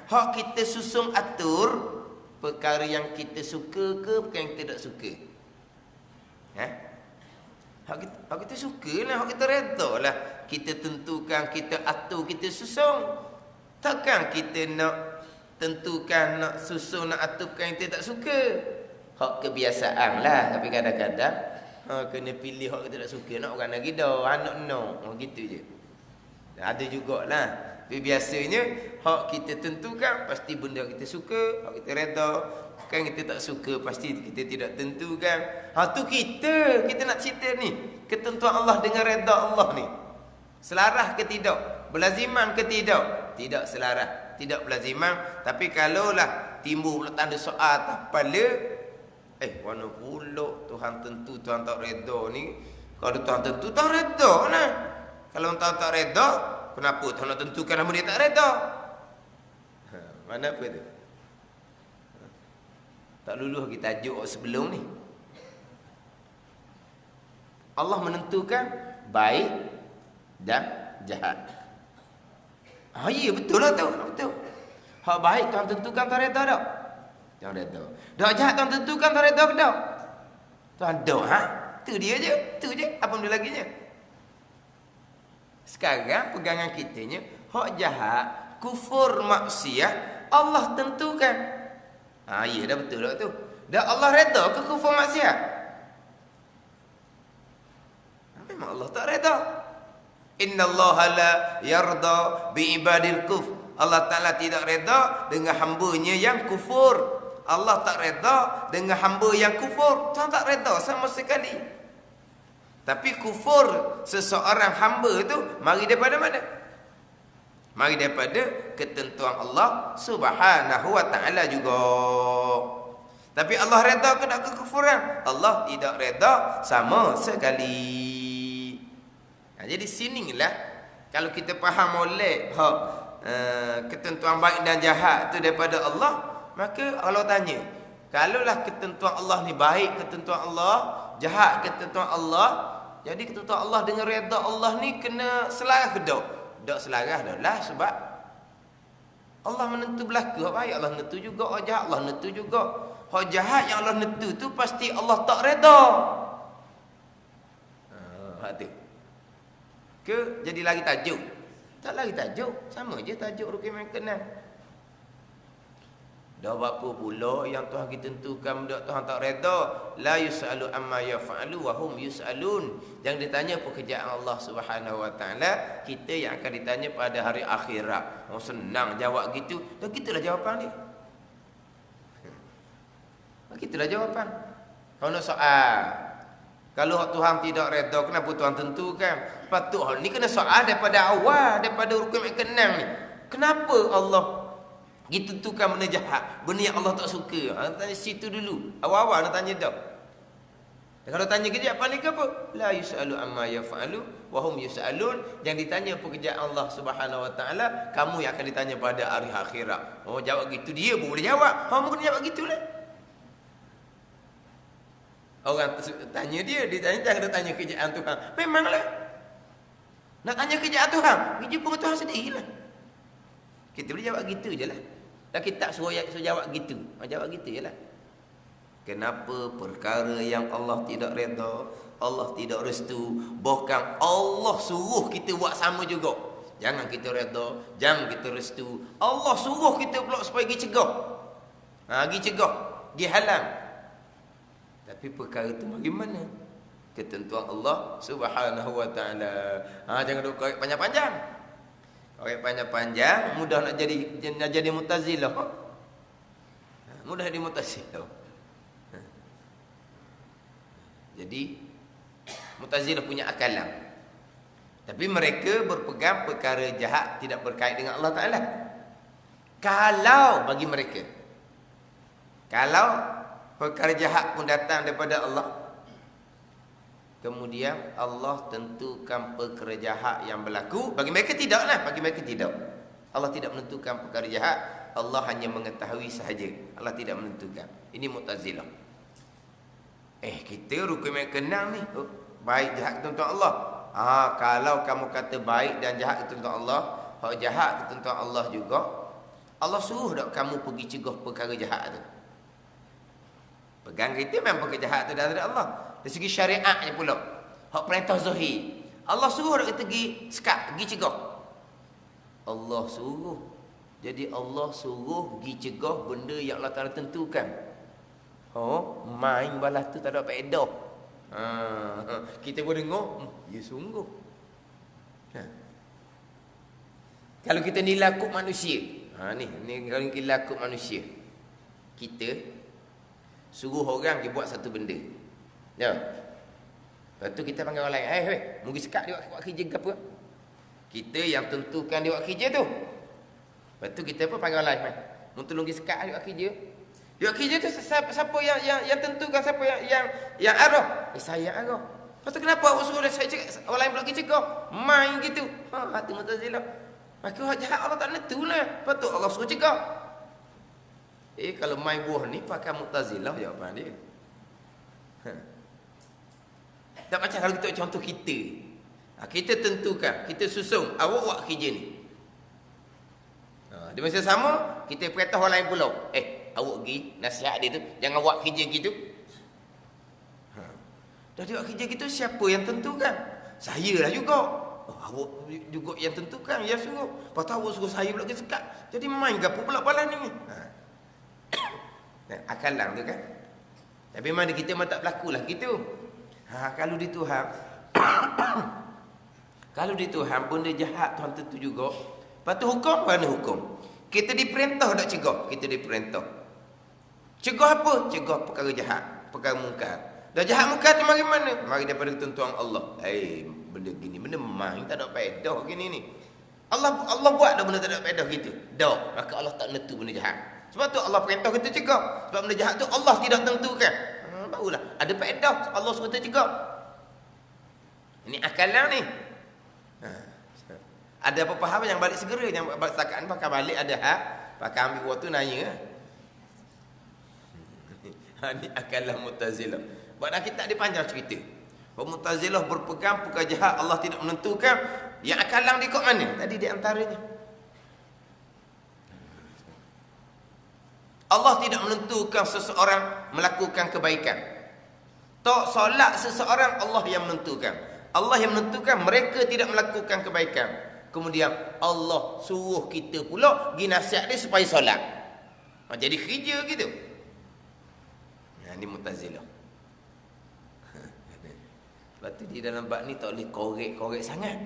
hak kita susung atur, perkara yang kita suka ke perkara yang kita tak suka. Hak kita suka lah, hak kita redha lah. Kita tentukan, kita atur, kita susung. Takkan kita nak tentukan, nak susung, nak aturkan yang kita tak suka. Hak kebiasaan lah. Tapi kadang-kadang kena pilih hak kita tak suka. Nak orang lagi dah, anak no. Gitu je. Ada jugalah. Tapi biasanya hak kita tentukan pasti benda kita suka, hak kita redha. Kan kita tak suka pasti kita tidak tentukan. Tu kita nak cerita ni. Ketentuan Allah dengan redha Allah ni. Selaras ke tidak? Berlaziman ke tidak? Tidak selaras, tidak berlaziman. Tapi kalaulah timbul pula tanda soal atas kepala, mana pula Tuhan tentu Tuhan tak redha ni? Kalau Tuhan tentu Tuhan redha lah. Kalau Tuhan tak redha, kenapa Tuhan nak tentukan nama dia tak redha? Mana apa tu? Tak luluh kita tajuk sebelum ni. Allah menentukan baik dan jahat. Ya betul lah tu. Betul. Hak baik Tuhan tentukan Tuhan redha tak? Tuhan redha. Dak jahat Tuhan tentukan Tuhan redha ke tak? Tuhan dak. Tu dia je. Tu je. Apa benda lagi je? Sekarang pegangan kitanya, hak jahat, kufur, maksiat, Allah tentukan. Ya dah betul tak tu. Dah Allah redha ke kufur maksiat? Memang Allah tak redha. Innallaha la yarda bi ibadil kufr. Allah Ta'ala tidak redha dengan hamba-Nya yang kufur. Allah tak redha dengan hamba yang kufur. Tuhan tak redha sama sekali. Tapi kufur seseorang hamba itu mari daripada mana? Mari daripada ketentuan Allah Subhanahu wa Ta'ala juga. Tapi Allah redha ke tak kekufuran? Allah tidak redha sama sekali. Jadi sinilah kalau kita faham oleh ketentuan baik dan jahat itu daripada Allah, maka Allah tanya, kalaulah ketentuan Allah ni baik ketentuan Allah, jahat ketentuan Allah, jadi ketentuan Allah dengan redha Allah ni kena selaras ke tak? Tak selaras dah lah, sebab Allah menentu berlaku. Hak baik Allah menentu juga. Hak jahat Allah menentu juga. Hak jahat yang Allah menentu tu pasti Allah tak reda. Hak tu. Ke jadi lagi tajuk? Tak lagi tajuk. Sama je tajuk rukun yang keenam. Dah apa pula yang Tuhan kita tentukan benda Tuhan tak reda. La yus'alu amma yaf'alu wa hum yus'alun. Yang ditanya pekerjaan Allah Subhanahu wa taala, kita yang akan ditanya pada hari akhirat. Oh senang jawab gitu. Dan gitulah jawapan dia. Gitulah jawapan. Kalau nak soal, kalau Tuhan tidak reda, kenapa Tuhan tentukan? Patut ni kena soal daripada awal, daripada rukun yang keenam ni. Kenapa Allah ditentukan benda jahat, benda yang Allah tak suka? Tanya situ dulu. Awal-awal nak tanya dah. Dan kalau tanya kejap paling ke apa? La yus'alu amma yaf'alu wa hum yus'alun. Yang ditanya pekerjaan Allah Subhanahu wa taala, kamu yang akan ditanya pada hari akhirat. Oh jawab gitu dia pun boleh jawab. Kamu kena jawab gitulah. Orang tanya dia jangan tanya kerjaan Tuhan. Memanglah. Nak tanya kerjaan Tuhan, pergi jumpa Tuhan sendirilah. Kita boleh jawab gitu je lah. Dan kita tak suruh jawab gitu. Jawab gitu je lah. Kenapa perkara yang Allah tidak reda, Allah tidak restu, bahkan Allah suruh kita buat sama juga. Jangan kita reda, jangan kita restu. Allah suruh kita pula supaya pergi cegah. Pergi cegah, pergi halang. Tapi perkara itu bagaimana? Ketentuan Allah Subhanahu wa taala. Jangan duk korek panjang-panjang. Korek panjang-panjang mudah nak jadi Mu'tazilah. Mudah jadi Mu'tazilah. Jadi Mu'tazilah punya akalan. Tapi mereka berpegang perkara jahat tidak berkait dengan Allah Taala. Kalau bagi mereka, kalau perkara jahat pun datang daripada Allah, kemudian Allah tentukan perkara jahat yang berlaku, bagi mereka tidaklah, bagi mereka tidak. Allah tidak menentukan perkara jahat, Allah hanya mengetahui sahaja. Allah tidak menentukan. Ini Mu'tazilah. Kita rukun yang keenam ni, baik jahat ketentuan Allah. Kalau kamu kata baik dan jahat ketentuan Allah, hak jahat ketentuan Allah juga, Allah suruh tak kamu pergi cegah perkara jahat tu. Pegang kita memang perkara jahat tu dari Allah. Dari segi syariatnya pula, hak perintah zahir, Allah suruh tak kita pergi sekat, pergi cegah. Allah suruh. Jadi Allah suruh pergi cegah benda yang Allah Taala tentukan. Main balas tu tak ada faedah. Kita pun dengar, ya sungguh. Kalau kita ni lakuk manusia. Ni kalau kita lakuk manusia. Kita suruh orang dia buat satu benda. Ya. Lepas tu kita panggil orang lain, mungkin sekat dia buat kerja ke apa? Kita yang tentukan dia buat kerja tu. Lepas tu kita pun panggil orang lain, mau tolong dia sekat dia buat kerja. Dia buat kerja tu siapa yang tentukan, siapa yang arah? Saya arah. Lepas tu kenapa awak suruh saya cakap orang lain pula pergi cakap? Main gitu. Hati Mu'tazilah. Maka hak jahat Allah tak nentulah. Lepas tu Allah suruh cakap. Kalau main buah ni pakai Mu'tazilah jawapan dia. Tak macam kalau kita contoh kita. Kita tentukan, kita susung, awak buat kerja ni. Di masa sama, kita perintah orang lain pula. Awak pergi nasihat dia tu, jangan buat kerja gitu. Dah dia buat kerja gitu, siapa yang tentukan? Saya lah juga. Awak juga yang tentukan, ya suruh. Lepas tu awak suruh saya pula ke sekat. Jadi main ke apa pula balas ni? Akalang tu kan. Tapi mana kita memang tak berlaku lah gitu. Kalau di Tuhan kalau di Tuhan benda jahat Tuhan tentu juga. Lepas tu hukum, mana hukum? Kita diperintah tak cegah? Kita diperintah. Cegah apa? Cegah perkara jahat, perkara mungkar. Dah jahat mungkar tu mari mana? Mari daripada ketentuan Allah. Benda gini, benda main tak ada faedah gini ni. Allah buat dah benda tak ada faedah gitu. Dah, maka Allah tak nentu benda jahat. Sebab tu Allah perintah kita cegah. Sebab benda jahat tu Allah tidak tentukan. Barulah ada faedah Allah suruh kita cegah. Ini akalan ni. Ada apa faham yang balik segera, yang setakat pakai balik ada hak, pakai ambil waktu nanya. Ini akalan Mu'tazilah. Sebab kita tak dipanjang cerita. Mu'tazilah berpegang perkara jahat Allah tidak menentukan. Yang akalan dia kat mana? Tadi di antaranya. Allah tidak menentukan seseorang melakukan kebaikan. Tok solat seseorang Allah yang menentukan. Allah yang menentukan mereka tidak melakukan kebaikan. Kemudian Allah suruh kita pula pergi nasihat dia supaya solat. Jadi kerja gitu. Ini Mu'tazilah. Lepas tu di dalam bab ni tak boleh korek-korek sangat.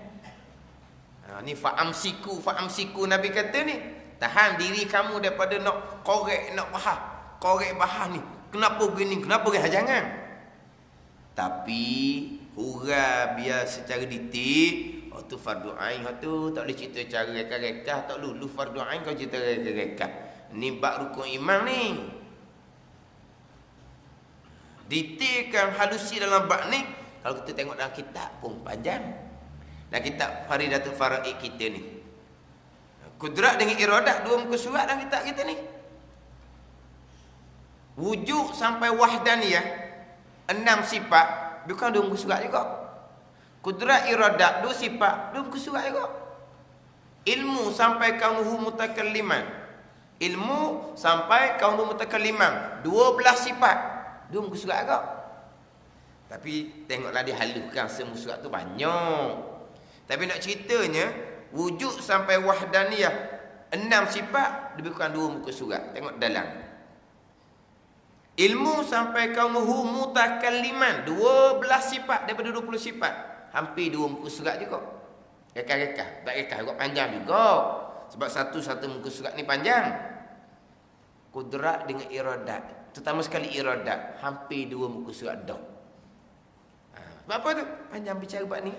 Ni fa'amsiku Nabi kata ni. Tahan diri kamu daripada nak korek, nak bahas. Korek bahas ni. Kenapa begini? Kenapa begini? Jangan. Tapi hurah biar secara detail. Tu fardu ain, tu tak boleh cerita cara reka-reka, tak lulu fardu ain kau cerita reka-reka. Ni bab rukun iman ni. Detailkan halusi dalam bab ni. Kalau kita tengok dalam kitab pun panjang. Dan kitab Faridatul Faraid kita ni. Kudrat dengan iradat dua muka surat dalam kitab kita ni. Wujud sampai wahdaniyah 6 sifat bukan dua muka surat juga. Kudrat iradat dua sifat dua muka surat juga. Ilmu sampai kaunuhu mutakalliman. Ilmu sampai kaunuhu mutakalliman 12 sifat dua muka surat juga. Tapi tengoklah dia haluskan semua surat tu banyak. Tapi nak ceritanya wujud sampai wahdaniyah 6 sifat lebih kurang 2 muka surat. Tengok dalam. Ilmu sampai kaunuhu mutakalliman 12 sifat daripada 20 sifat. Hampir 2 muka surat juga. Reka-reka. Tak reka juga panjang juga. Sebab satu-satu muka surat ni panjang. Kudrat dengan iradat. Terutama sekali iradat. Hampir 2 muka surat dah. Sebab apa tu? Panjang bicara buat ni.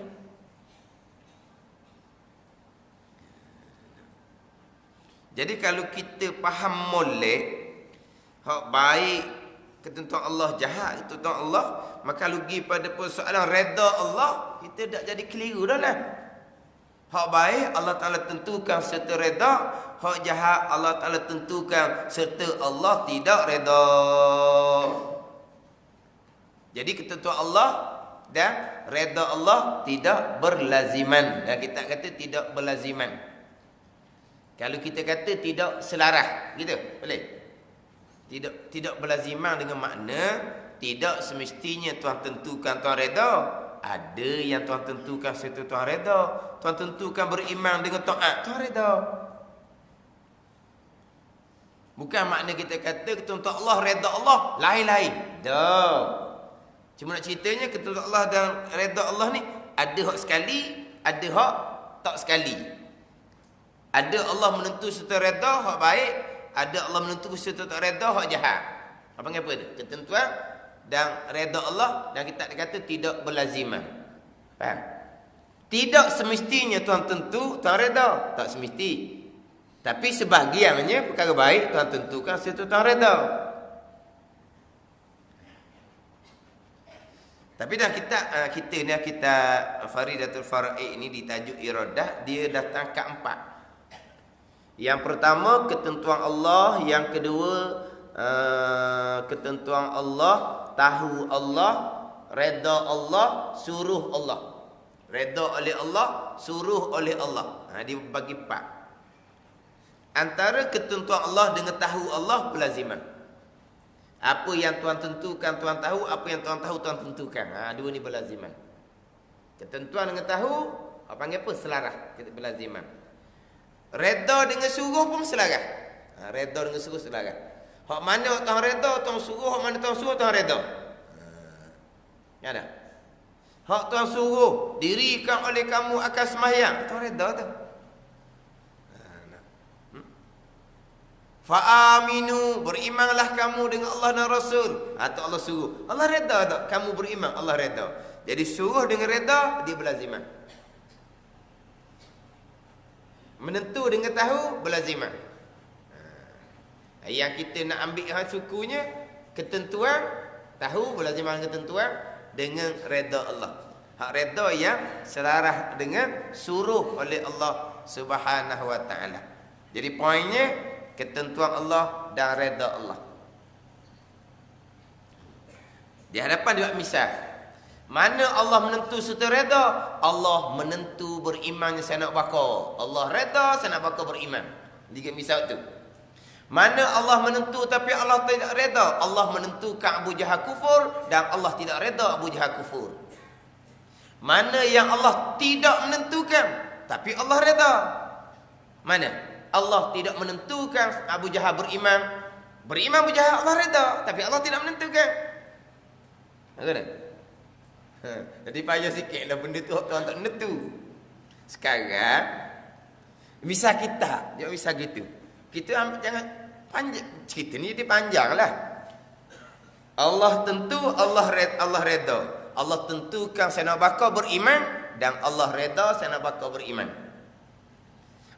Jadi kalau kita faham molek, hak baik, ketentuan Allah jahat, ketentuan Allah, maka kalau pergi pada persoalan redha Allah, kita tak jadi keliru dah lah. Hak baik Allah Ta'ala tentukan serta redha, hak jahat Allah Ta'ala tentukan serta Allah tidak redha. Jadi ketentuan Allah dan redha Allah tidak berlaziman. Dan kita kata tidak berlaziman. Kalau kita kata tidak selaras, gitu, boleh? Tidak berlaziman dengan makna tidak semestinya Tuhan tentukan Tuhan redha. Ada yang Tuhan tentukan serta Tuhan redha. Tuhan tentukan beriman dengan taat Tuhan redha. Bukan makna kita kata ketentuan Allah redha Allah lain-lain. Dah. Cuma nak ceritanya ketentuan Allah dan redha Allah ni ada hak sekali, ada hak tak sekali. Ada Allah menentu serta redha hak baik, ada Allah menentu serta tak redha hak jahat. Apa panggil apa tu? Ketentuan dan redha Allah dan kita kata tidak berlaziman. Faham? Tidak semestinya Tuhan tentu Tuhan redha, tak semesti. Tapi sebahagiannya perkara baik Tuhan tentukan serta Tuhan redha. Tapi dah kita ni kita Faridatul Faraid ni ditajuk iradah, dia datang ke 4. Yang pertama ketentuan Allah, yang kedua ketentuan Allah, tahu Allah, redha Allah, suruh Allah. Redha oleh Allah, suruh oleh Allah. Dia bagi 4. Antara ketentuan Allah dengan tahu Allah berlaziman. Apa yang Tuhan tentukan Tuhan tahu, apa yang Tuhan tahu Tuhan tentukan. Dua ni berlaziman. Ketentuan dengan tahu, apa panggil apa? Selaras, kita berlaziman. Redha dengan suruh pun selaras. Redha dengan suruh selaras. Hak mana Tuhan redha, Tuhan suruh, hak mana Tuhan suruh, Tuhan redha. Ya dah. Hak Tuhan suruh, dirikan oleh kamu akan sembahyang, Tuhan redha tu. Fa'aminu, berimanlah kamu dengan Allah dan Rasul. Atau Allah suruh. Allah redha tak? Kamu beriman, Allah redha. Jadi suruh dengan redha, dia berlaziman. Menentu dengan tahu, berlaziman. Yang kita nak ambil sukunya, ketentuan, tahu berlaziman ketentuan dengan redha Allah. Hak redha yang selaras dengan suruh oleh Allah Subhanahu wa ta'ala. Jadi poinnya, ketentuan Allah dan redha Allah. Di hadapan dia buat misal. Mana Allah menentu serta redha? Allah menentu berimannya saya nak bakar. Allah redha saya nak bakar beriman. Dia misal tu. Mana Allah menentu tapi Allah tidak reda? Allah menentukan Abu Jahal kufur dan Allah tidak reda Abu Jahal kufur. Mana yang Allah tidak menentukan tapi Allah reda? Mana? Allah tidak menentukan Abu Jahal beriman. Beriman Abu Jahal Allah reda tapi Allah tidak menentukan. Ada? Jadi payah sikitlah benda tu Tuhan tak menentu. Sekarang misal kita, dia misal gitu. Kita jangan panjang cerita ni, dia panjanglah. Allah tentu, Allah reda. Allah tentukan Sayyidina Abu Bakar beriman dan Allah reda Sayyidina Abu Bakar beriman.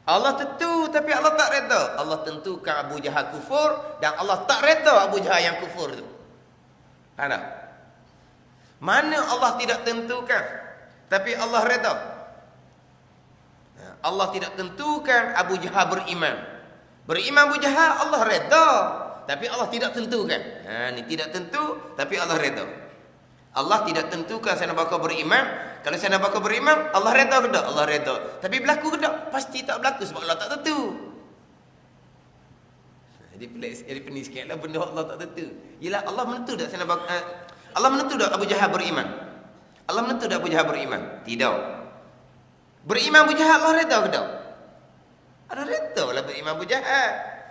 Allah tentu tapi Allah tak reda. Allah tentukan Abu Jahal kufur dan Allah tak reda Abu Jahal yang kufur tu. Faham tak? Mana Allah tidak tentukan tapi Allah reda? Allah tidak tentukan Abu Jahal beriman. Beriman Abu Jahal Allah reda tapi Allah tidak tentukan. Ni tidak tentu tapi Allah reda. Allah tidak tentukan Sayyidina Abu Bakar beriman. Kalau Sayyidina Abu Bakar beriman, Allah reda ke tak? Allah reda. Tapi berlaku ke tak? Pasti tak berlaku sebab Allah tak tentu. Jadi pelik, jadi pening sikitlah benda Allah tak tentu. Yalah Allah menentu tak Sayyidina Abu Bakar Allah menentu tak Abu Jahal beriman? Allah menentu tak Abu Jahal beriman? Tidak. Beriman Abu Jahal Allah reda ke tak? Allah reda lah beriman Abu Jahal.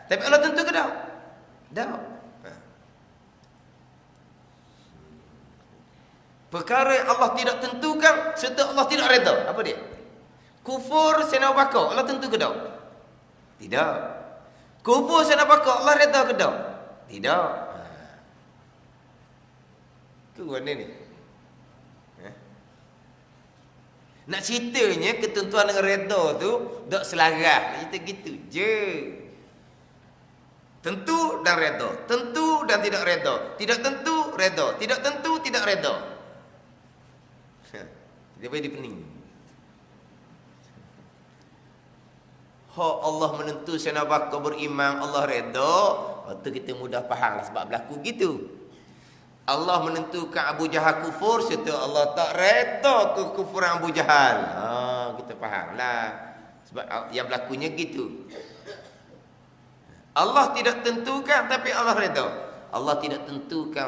Tapi Allah tentu ke tak? Tak. Perkara yang Allah tidak tentukan serta Allah tidak reda. Apa dia? Kufur Sayyidina Abu Bakar Allah tentu ke tak? Tidak. Kufur Sayyidina Abu Bakar Allah reda ke tak? Tidak. Tu mana ni? Nak ceritanya ketentuan dengan reda tu tak selaras. Kita gitu je. Tentu dan reda. Tentu dan tidak reda. Tidak tentu reda. Tidak tentu tidak reda. Dia boleh pening. Hak Allah menentu Sayyidina Abu Bakar beriman Allah reda. Waktu kita mudah faham lah sebab berlaku gitu. Allah menentukan Abu Jahal kufur serta Allah tak reda kekufuran Abu Jahal. Kita fahamlah. Sebab yang berlakunya gitu. Allah tidak tentukan tapi Allah reda. Allah tidak tentukan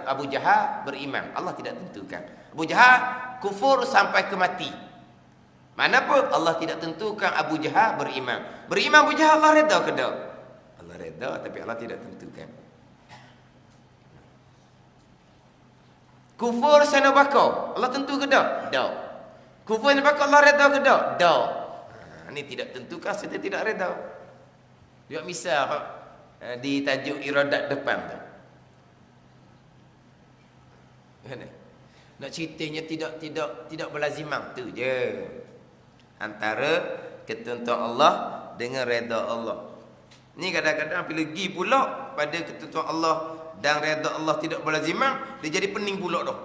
Abu Jahal beriman. Allah tidak tentukan. Abu Jahal kufur sampai ke mati. Mana pun Allah tidak tentukan Abu Jahal beriman. Beriman Abu Jahal Allah reda ke tak? Allah reda tapi Allah tidak tentukan. Kufur Sayyidina Abu Bakar Allah tentu ke tak? Tak. Kufur Sayyidina Abu Bakar Allah reda ke tak? Tak. Ini tidak tentukan serta tidak reda. Dia misal di tajuk iradat depan tu. Nak ceritanya tidak berlazimang tu je. Antara ketentuan Allah dengan reda Allah. Ni kadang-kadang bila pergi pula pada ketentuan Allah dan reda Allah tidak berlazimang, dia jadi pening pula dah.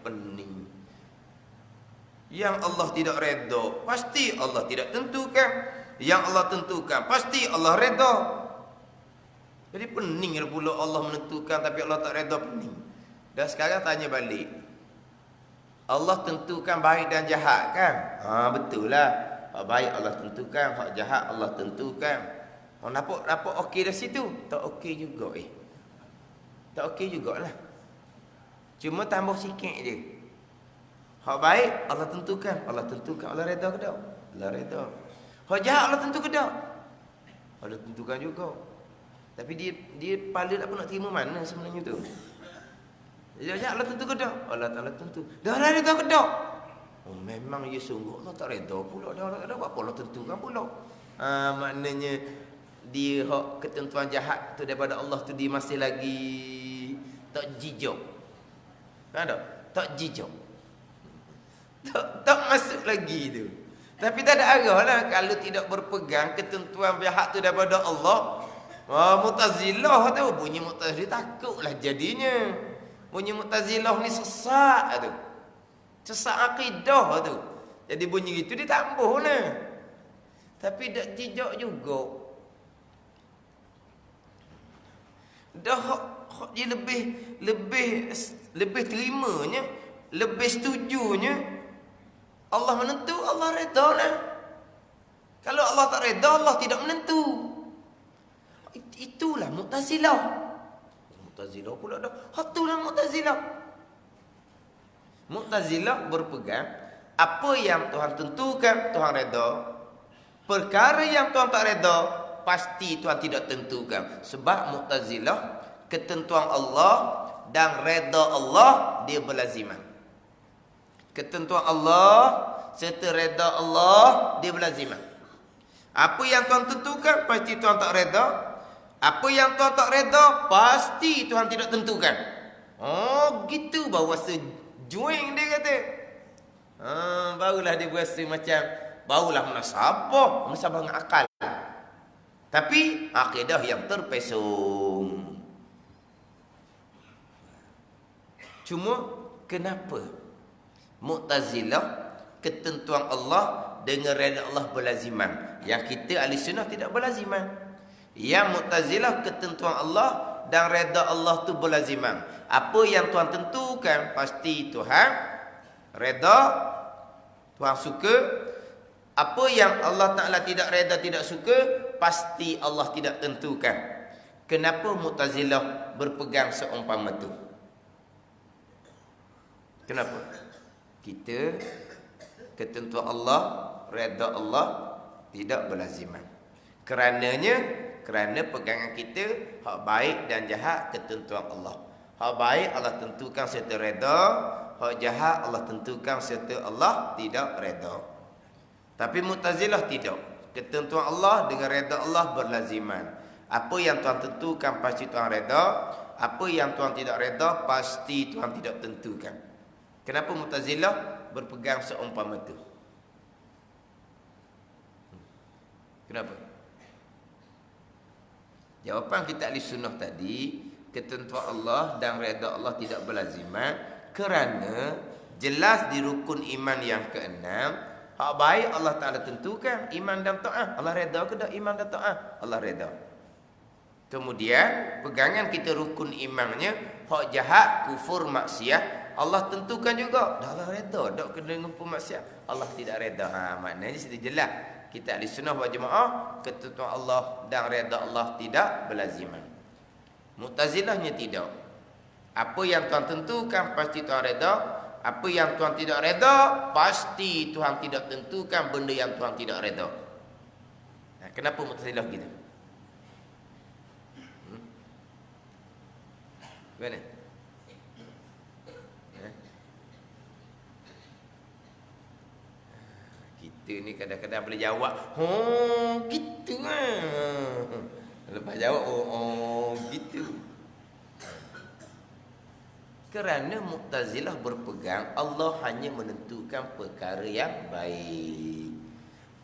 Pening. Yang Allah tidak reda, pasti Allah tidak tentukan. Yang Allah tentukan, pasti Allah reda. Jadi pening pula Allah menentukan tapi Allah tak reda, pening. Dan sekarang tanya balik. Allah tentukan baik dan jahat kan? Betul lah. Hak baik Allah tentukan, hak jahat Allah tentukan. Nampak okey dah situ? Tak okey juga Tak okey jugalah. Cuma tambah sikit je. Hak baik Allah tentukan, Allah reda ke tak? Allah reda. Hak jahat Allah tentu ke tak? Allah tentukan juga. Tapi dia pala tak pun nak terima mana sebenarnya tu. Jahat Allah tentu ke tak? Allah Taala tentu. Dah reda ke tak? Memang ya sungguh Allah tak reda pula. Dah reda apa Allah tentukan pula. Maknanya dia hak ketentuan jahat tu daripada Allah tu dia masih lagi tak jijak. Ada? Tak jijak. Tak masuk lagi tu. Tapi tak ada arah lah kalau tidak berpegang ketentuan jahat tu daripada Allah. Mu'tazilah tu bunyi Mu'tazilah takutlah jadinya. Bunyi Mu'tazilah ni sesat tu. Sesat akidah tu. Jadi bunyi gitu ditambah lah. Tapi tak jijak juga. Dah dia lebih terimanya, lebih setujunya Allah menentu, Allah reda lah. Kalau Allah tak reda, Allah tidak menentu. Itulah Mu'tazilah. Mu'tazilah pula dah. Itulah Mu'tazilah. Mu'tazilah berpegang apa yang Tuhan tentukan, Tuhan redha. Perkara yang Tuhan tak redha, pasti Tuhan tidak tentukan. Sebab Mu'tazilah, ketentuan Allah dan redha Allah dia berlaziman. Ketentuan Allah serta redha Allah dia berlaziman. Apa yang Tuhan tentukan, pasti Tuhan tak redha. Apa yang Tuhan tak redha, pasti Tuhan tidak tentukan. Oh, gitu baru rasa juing dia kata. Barulah dia berasa macam, barulah munasabah dengan akal. Tapi akidah yang terpesong. Cuma kenapa Mu'tazilah ketentuan Allah dengan redha Allah berlaziman, yang kita ahli sunnah tidak berlaziman? Yang Mu'tazilah ketentuan Allah dan redha Allah tu berlaziman. Apa yang Tuhan tentukan pasti Tuhan redha, Tuhan suka. Apa yang Allah Ta'ala tidak redha, tidak suka, pasti Allah tidak tentukan. Kenapa Mu'tazilah berpegang seumpama tu? Kenapa? Kita ketentuan Allah, redha Allah tidak berlaziman. Kerana pegangan kita hak baik dan jahat ketentuan Allah. Hak baik Allah tentukan serta redha, hak jahat Allah tentukan serta Allah tidak redha. Tapi Mu'tazilah tidak. Ketentuan Allah dengan redha Allah berlaziman. Apa yang Tuhan tentukan pasti Tuhan redha, apa yang Tuhan tidak redha pasti Tuhan tidak tentukan. Kenapa Mu'tazilah berpegang seumpama itu? Kenapa? Jawapan kita ahli sunnah tadi, ketentuan Allah dan redha Allah tidak berlaziman kerana jelas di rukun iman yang keenam, hak baik Allah Ta'ala tentukan, iman dan ta'ah. Allah redha ke tak iman dan ta'ah? Allah redha. Kemudian pegangan kita rukun imannya, hak jahat, kufur, maksiat, Allah tentukan juga. Dah Allah redha, tak kena dengan kufur maksiat, Allah tidak redha. Maknanya sudah jelas. Kita ahli sunnah wal jamaah, ketentuan Allah dan redha Allah tidak berlaziman. Mu'tazilahnya tidak. Apa yang Tuhan tentukan pasti Tuhan redha. Apa yang Tuhan tidak redha, pasti Tuhan tidak tentukan benda yang Tuhan tidak redha. Kenapa Mu'tazilah gitu? Mana? Kita ni kadang-kadang boleh jawab, gitu lah. Lepas jawab, gitu. Kerana Mu'tazilah berpegang Allah hanya menentukan perkara yang baik.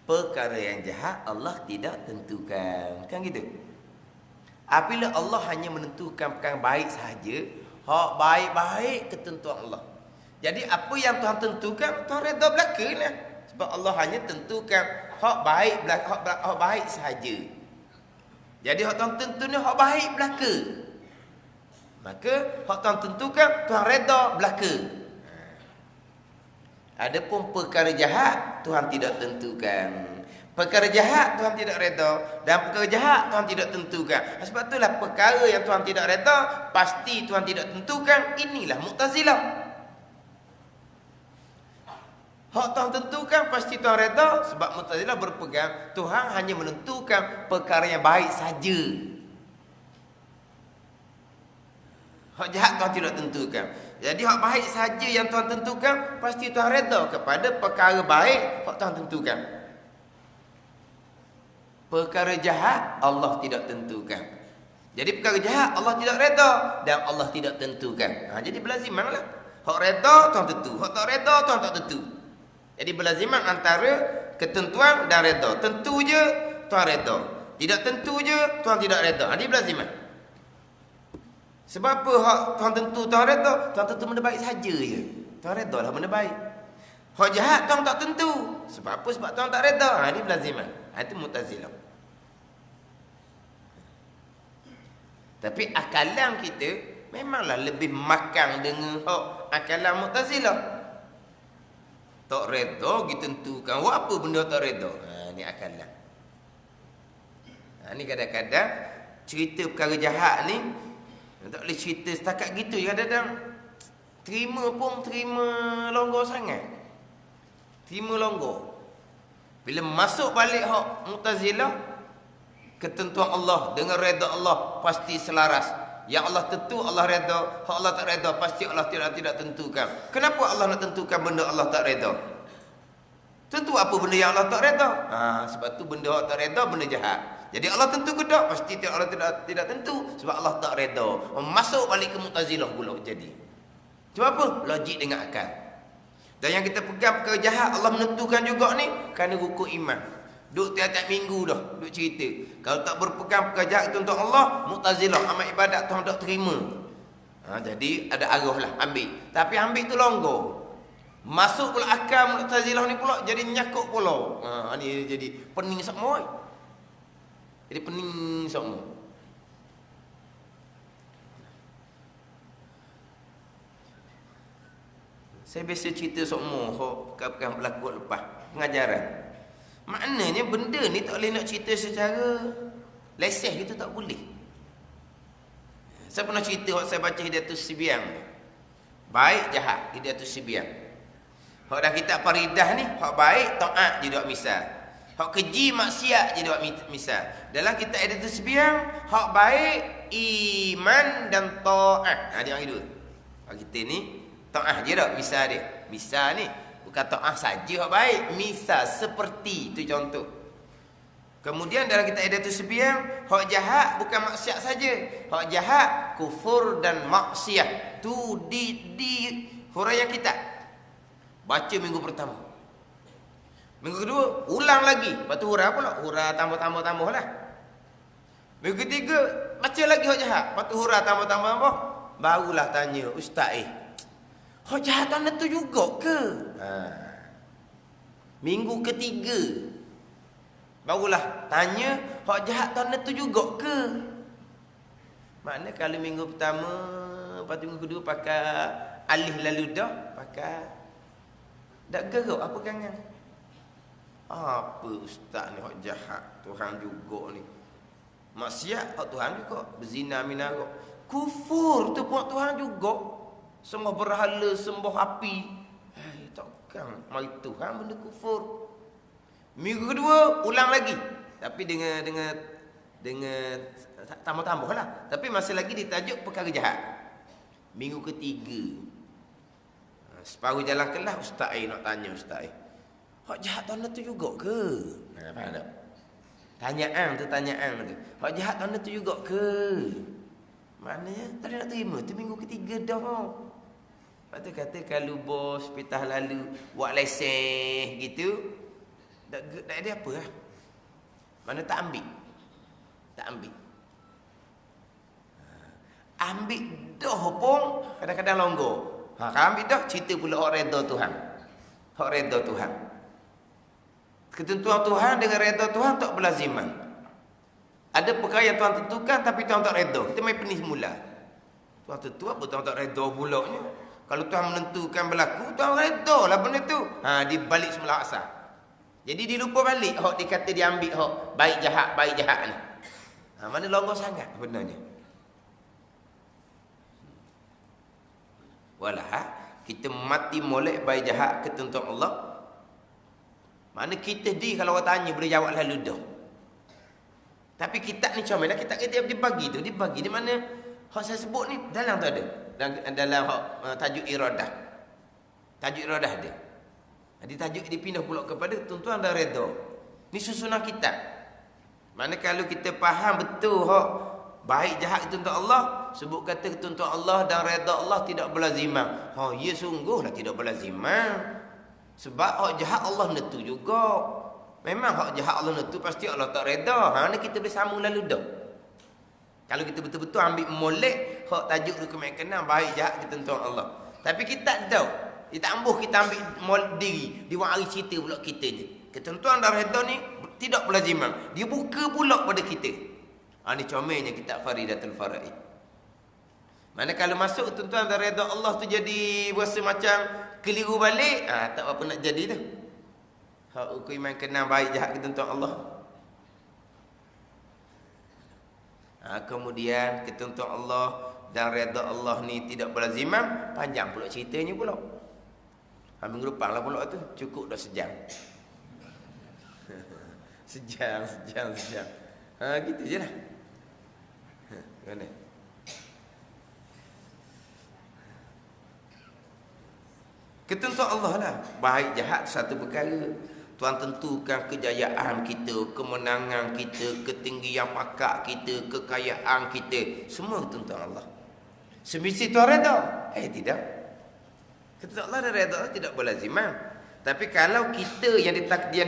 Perkara yang jahat Allah tidak tentukan. Kan gitu? Apabila Allah hanya menentukan perkara baik sahaja, hak baik-baik ketentuan Allah. Jadi apa yang Tuhan tentukan, Tuhan redha belaka lah. Sebab Allah hanya tentukan hak baik sahaja. Jadi hak Tuhan tentu ni hak baik belaka. Maka hak Tuhan tentukan, Tuhan redha belaka. Adapun perkara jahat Tuhan tidak tentukan. Perkara jahat Tuhan tidak redha, dan perkara jahat Tuhan tidak tentukan. Sebab itulah perkara yang Tuhan tidak redha pasti Tuhan tidak tentukan. Inilah Mu'tazilah. Hak Tuhan tentukan pasti Tuhan redha. Sebab Mu'tazilah berpegang Tuhan hanya menentukan perkara yang baik saja. Hak jahat Tuhan tidak tentukan. Jadi hak baik saja yang Tuhan tentukan, pasti Tuhan redha kepada perkara baik hak Tuhan tentukan. Perkara jahat Allah tidak tentukan. Jadi perkara jahat Allah tidak redha dan Allah tidak tentukan. Jadi berlazimanlah. Hak redha Tuhan tentu, hak tak redha Tuhan tak tentu. Jadi berlaziman antara ketentuan dan redha. Tentu je Tuhan redha, tidak tentu je Tuhan tidak redha. Jadi berlaziman. Sebab apa hak Tuhan tentu Tuhan redha? Tuhan tentu benda baik saja je. Tuhan redha lah benda baik. Hak jahat Tuhan tak tentu. Sebab apa? Sebab Tuhan tak redha. Ini berlaziman. Itu Mu'tazilah. Tapi akalan kita memanglah lebih makan dengan hak akalan Mu'tazilah. Tak redha ditentukan. Apa benda tak redha? Ni akalan. Ni kadang-kadang cerita perkara jahat ni, tak boleh cerita setakat gitu. Kadang-kadang terima pun terima longgar sangat. Terima longgar. Bila masuk balik hak Mu'tazilah, ketentuan Allah dengan redha Allah pasti selaras. Yang Allah tentu Allah redha, hak Allah tak redha pasti Allah tidak tentukan. Kenapa Allah nak tentukan benda Allah tak redha? Tentu apa benda yang Allah tak redha? Sebab tu benda Allah tak redha benda jahat. Jadi Allah tentu ke tak? Pasti Allah tidak tentu sebab Allah tak redha. Masuk balik ke Mu'tazilah pula jadi. Sebab apa? Logik dengan akal. Dan yang kita pegang perkara jahat Allah menentukan juga ni kerana rukun iman. Duk tiap-tiap minggu dah duk cerita. Kalau tak berpegang perkara jahat itu untuk Allah, Mu'tazilah amal ibadat Tuhan tak terima. Jadi ada arah lah ambil. Tapi ambil tu longgar. Masuk pula akal Mu'tazilah ni pula jadi nyakuk pula. Ni jadi pening semua. Jadi pening semua. Saya biasa cerita semua yang berlaku lepas pengajaran. Maknanya benda ni tak boleh nak cerita secara leseh gitu, tak boleh. Saya pernah cerita waktu saya baca Hidayatus Sibiyan. Baik jahat Hidayatus Sibiyan. Hak dah kitab Faridah ni, hak baik taat je dok misal. Hak keji maksiat je dok misal. Dalam kitab Hidayatus Sibiyan, hak baik iman dan taat. Dia bagi dua. Hak kita ni taat je dok misal dia. Misal ni bukan taat saja hak baik, misal seperti itu contoh. Kemudian dalam kitab Hidayatus Sibiyan, hak jahat bukan maksiat saja. Hak jahat kufur dan maksiat. Tu di huraian kitab. Baca minggu pertama. Minggu kedua ulang lagi. Lepas tu hurah pula. Hurah tambah lah. Minggu ketiga baca lagi hak jahat. Lepas tu hurah tambah. Barulah tanya, Ustaz hak jahat anda tu juga ke? Minggu ketiga barulah tanya, hak jahat anda tu juga ke? Maknanya kalau minggu pertama, lepas tu minggu kedua pakai alih lalu dah, pakai tak gerak apa kangan? Apa ustaz ni hak jahat Tuhan juga ni. Maksiat hak Tuhan juga, berzina minara. Kufur tu pun Tuhan juga. Sembah berhala, sembah api. Takkan mari Tuhan benda kufur. Minggu kedua ulang lagi. Tapi dengan tambah-tambah lah. Tapi masih lagi ditajuk perkara jahat. Minggu ketiga separuh jalan kelas, Ustaz nak tanya Ustaz hak jahat tuan tu juga ke? Faham tak? Tanyaan tu. Hak jahat tuan tu juga ke? Maknanya tak nak terima. Tu minggu ketiga dah. Lepas tu kata kalau bos pitah lalu buat lesen gitu, tak ada apa lah. Mana tak ambil. Ambil dah pun kadang-kadang longgar. Kalau ambil dah, cerita pula hak redha Tuhan. Hak redha Tuhan. Ketentuan Tuhan dengan redha Tuhan tak berlaziman. Ada perkara yang Tuhan tentukan tapi Tuhan tak redha. Kita main pening semula. Tuhan tentu apa Tuhan tak redha pula ni? Kalau Tuhan menentukan berlaku, Tuhan redha lah benda tu. Dia balik semula asal. Jadi dia lupa balik hak dia kata dia ambil hak baik jahat ni. Mana longgar sangat benarnya. Walah kita mati molek baik jahat ketentuan Allah. Mana kita kalau orang tanya boleh jawab lalu dah. Tapi kitab ni macam mana? Kitab dia bagi tu, dia bagi di mana hak saya sebut ni dalam tu ada. Dalam hak tajuk iradah. Tajuk iradah dia. Jadi tajuk dia pindah pula kepada tuan-tuan dan redha. Ni susunan kitab. Mana kalau kita faham betul hak baik jahat itu untuk Allah, sebut kata ketentuan Allah dan redha Allah tidak berlaziman. Ya sungguhlah tidak berlaziman. Sebab hak jahat Allah nentu juga. Memang hak jahat Allah nentu pasti Allah tak redha. Mana kita boleh sambung lalu dah. Kalau kita betul-betul ambil molek hak tajuk dokumen kenal baik jahat ketentuan Allah. Tapi kita tak tahu. Kita ambuh kita ambil diri, diwari cerita pula kita ni. Ketentuan dan redha ni tidak berlaziman. Dia buka pula pada kita. Ini comelnya kitab Faridatul Faraid. Mana kalau masuk tuan-tuan dan redha Allah tu jadi berasa macam keliru balik, tak apa nak jadi tu. Hak ukur iman kenal baik jahat ketentuan Allah. Kemudian ketentuan Allah dan redha Allah ni tidak berlaziman, panjang pula ceritanya pula. Minggu depan lah pula tu, cukup dah sejam. sejam. Gitu je lah. Mana? Ketentuan Allah lah. Baik jahat satu perkara. Tuhan tentukan kejayaan kita, kemenangan kita, ketinggian pakak kita, kekayaan kita. Semua ketentuan Allah. Semesti Tuhan redha? Tidak. Ketentuan Allah dan redha Allah tidak berlaziman. Tapi kalau kita yang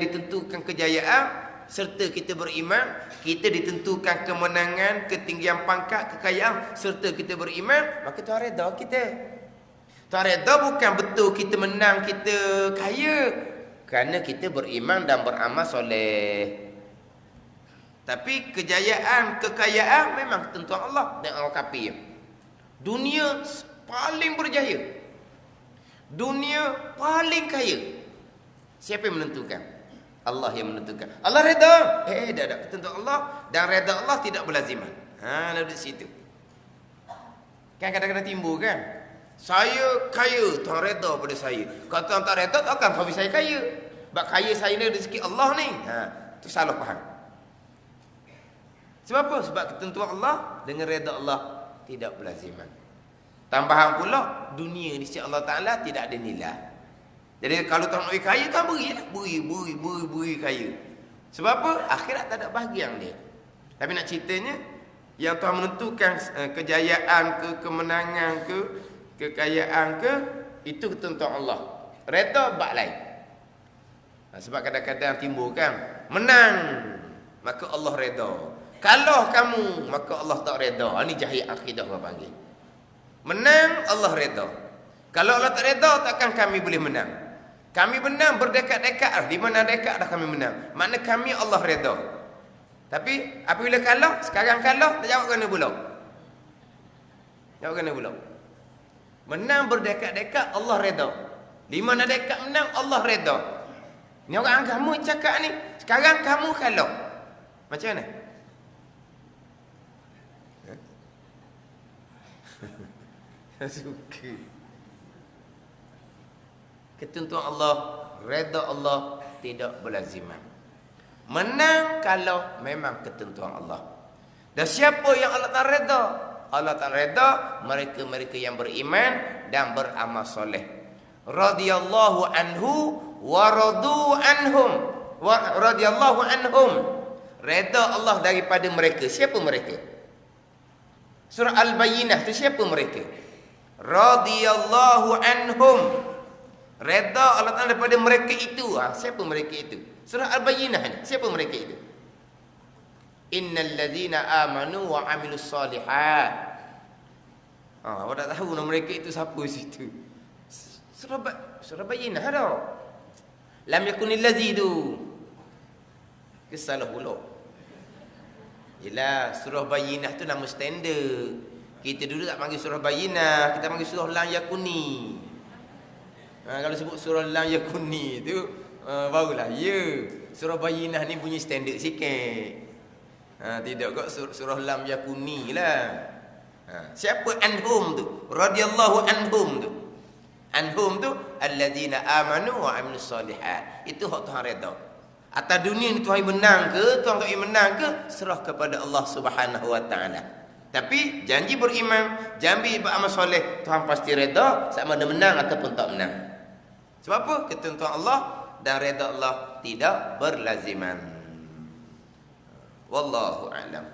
ditentukan kejayaan, serta kita beriman, kita ditentukan kemenangan, ketinggian pangkat, kekayaan, serta kita beriman, maka Tuhan redha kita. Tuhan redha bukan betul kita menang, kita kaya, kerana kita beriman dan beramal soleh. Tapi kejayaan, kekayaan memang ketentuan Allah dan orang kafir. Dunia paling berjaya, dunia paling kaya, siapa yang menentukan? Allah yang menentukan. Allah redha? Dah ketentuan Allah dan redha Allah tidak berlaziman. Lalu di situ. Kan kadang-kadang timbul kan? Saya kaya, Tuhan redha pada saya. Kalau Tuhan tak redha, takkan suami saya kaya. Sebab kaya saya ni rezeki Allah ni. Itu salah faham. Sebab apa? Sebab ketentuan Allah dengan redha Allah tidak berlaziman. Tambahan pula, dunia di sisi Allah Ta'ala tidak ada nilai. Jadi kalau Tuhan nak kaya, Tuhan berilah. Beri kaya. Sebab apa? Akhirat tak ada bahagian dia. Tapi nak ceritanya, yang Tuhan menentukan kejayaan ke, kemenangan ke, kekayaan ke, itu ketentuan Allah. Redha bab lain. Sebab kadang-kadang timbul kan, menang maka Allah redha, kalah kamu maka Allah tak redha. Ini jahil akidah orang panggil. Menang Allah redha, kalau Allah tak redha, takkan kami boleh menang. Kami menang berdekat-dekat, di mana dekat dah kami menang, makna kami Allah redha. Tapi apabila kalah, sekarang kalah, tak jawab kena pula. Jawab kena pula. Menang berdekat-dekat Allah redha. Di mana dekat menang Allah redha. Ni orang kamu cakap ni, sekarang kamu kalah. Macam mana? Suka. Ketentuan Allah, redha Allah tidak berlaziman. Menang kalau memang ketentuan Allah. Dan siapa yang Allah tak redha? Allah tak redha mereka-mereka yang beriman dan beramal soleh. Radhiyallahu anhu wa radu anhum. Radhiyallahu anhum. Redha Allah daripada mereka. Siapa mereka? Surah Al-Bayyinah tu siapa mereka? Radhiyallahu anhum. Redha Allah Ta'ala daripada mereka itu. Siapa mereka itu? Surah Al-Bayyinah ni. Siapa mereka itu? Innal ladzina amanu wa amilus solihat. Awak tak tahu nama mereka itu siapa situ. Surah Bayyinah dah. Lam yakunil lazidu. Kesalah pula. Yelah, surah Bayyinah tu nama standard. Kita dulu tak panggil surah Bayyinah, kita panggil surah Lam yakuni. Kalau sebut surah Lam yakuni tu barulah surah Bayyinah ni bunyi standard sikit. Tidak kok surah Lam yakuni lah. Siapa anhum tu? Radhiyallahu anhum tu. Anhum tu alladzina amanu wa amilus solihat. Itu hak Tuhan redha. Atas dunia ni Tuhan menang ke, Tuhan tak menang ke, serah kepada Allah Subhanahu wa taala. Tapi janji beriman, janji beramal soleh, Tuhan pasti redha sama ada menang ataupun tak menang. Sebab apa? Ketentuan Allah dan redha Allah tidak berlaziman. Wallahu a'lam.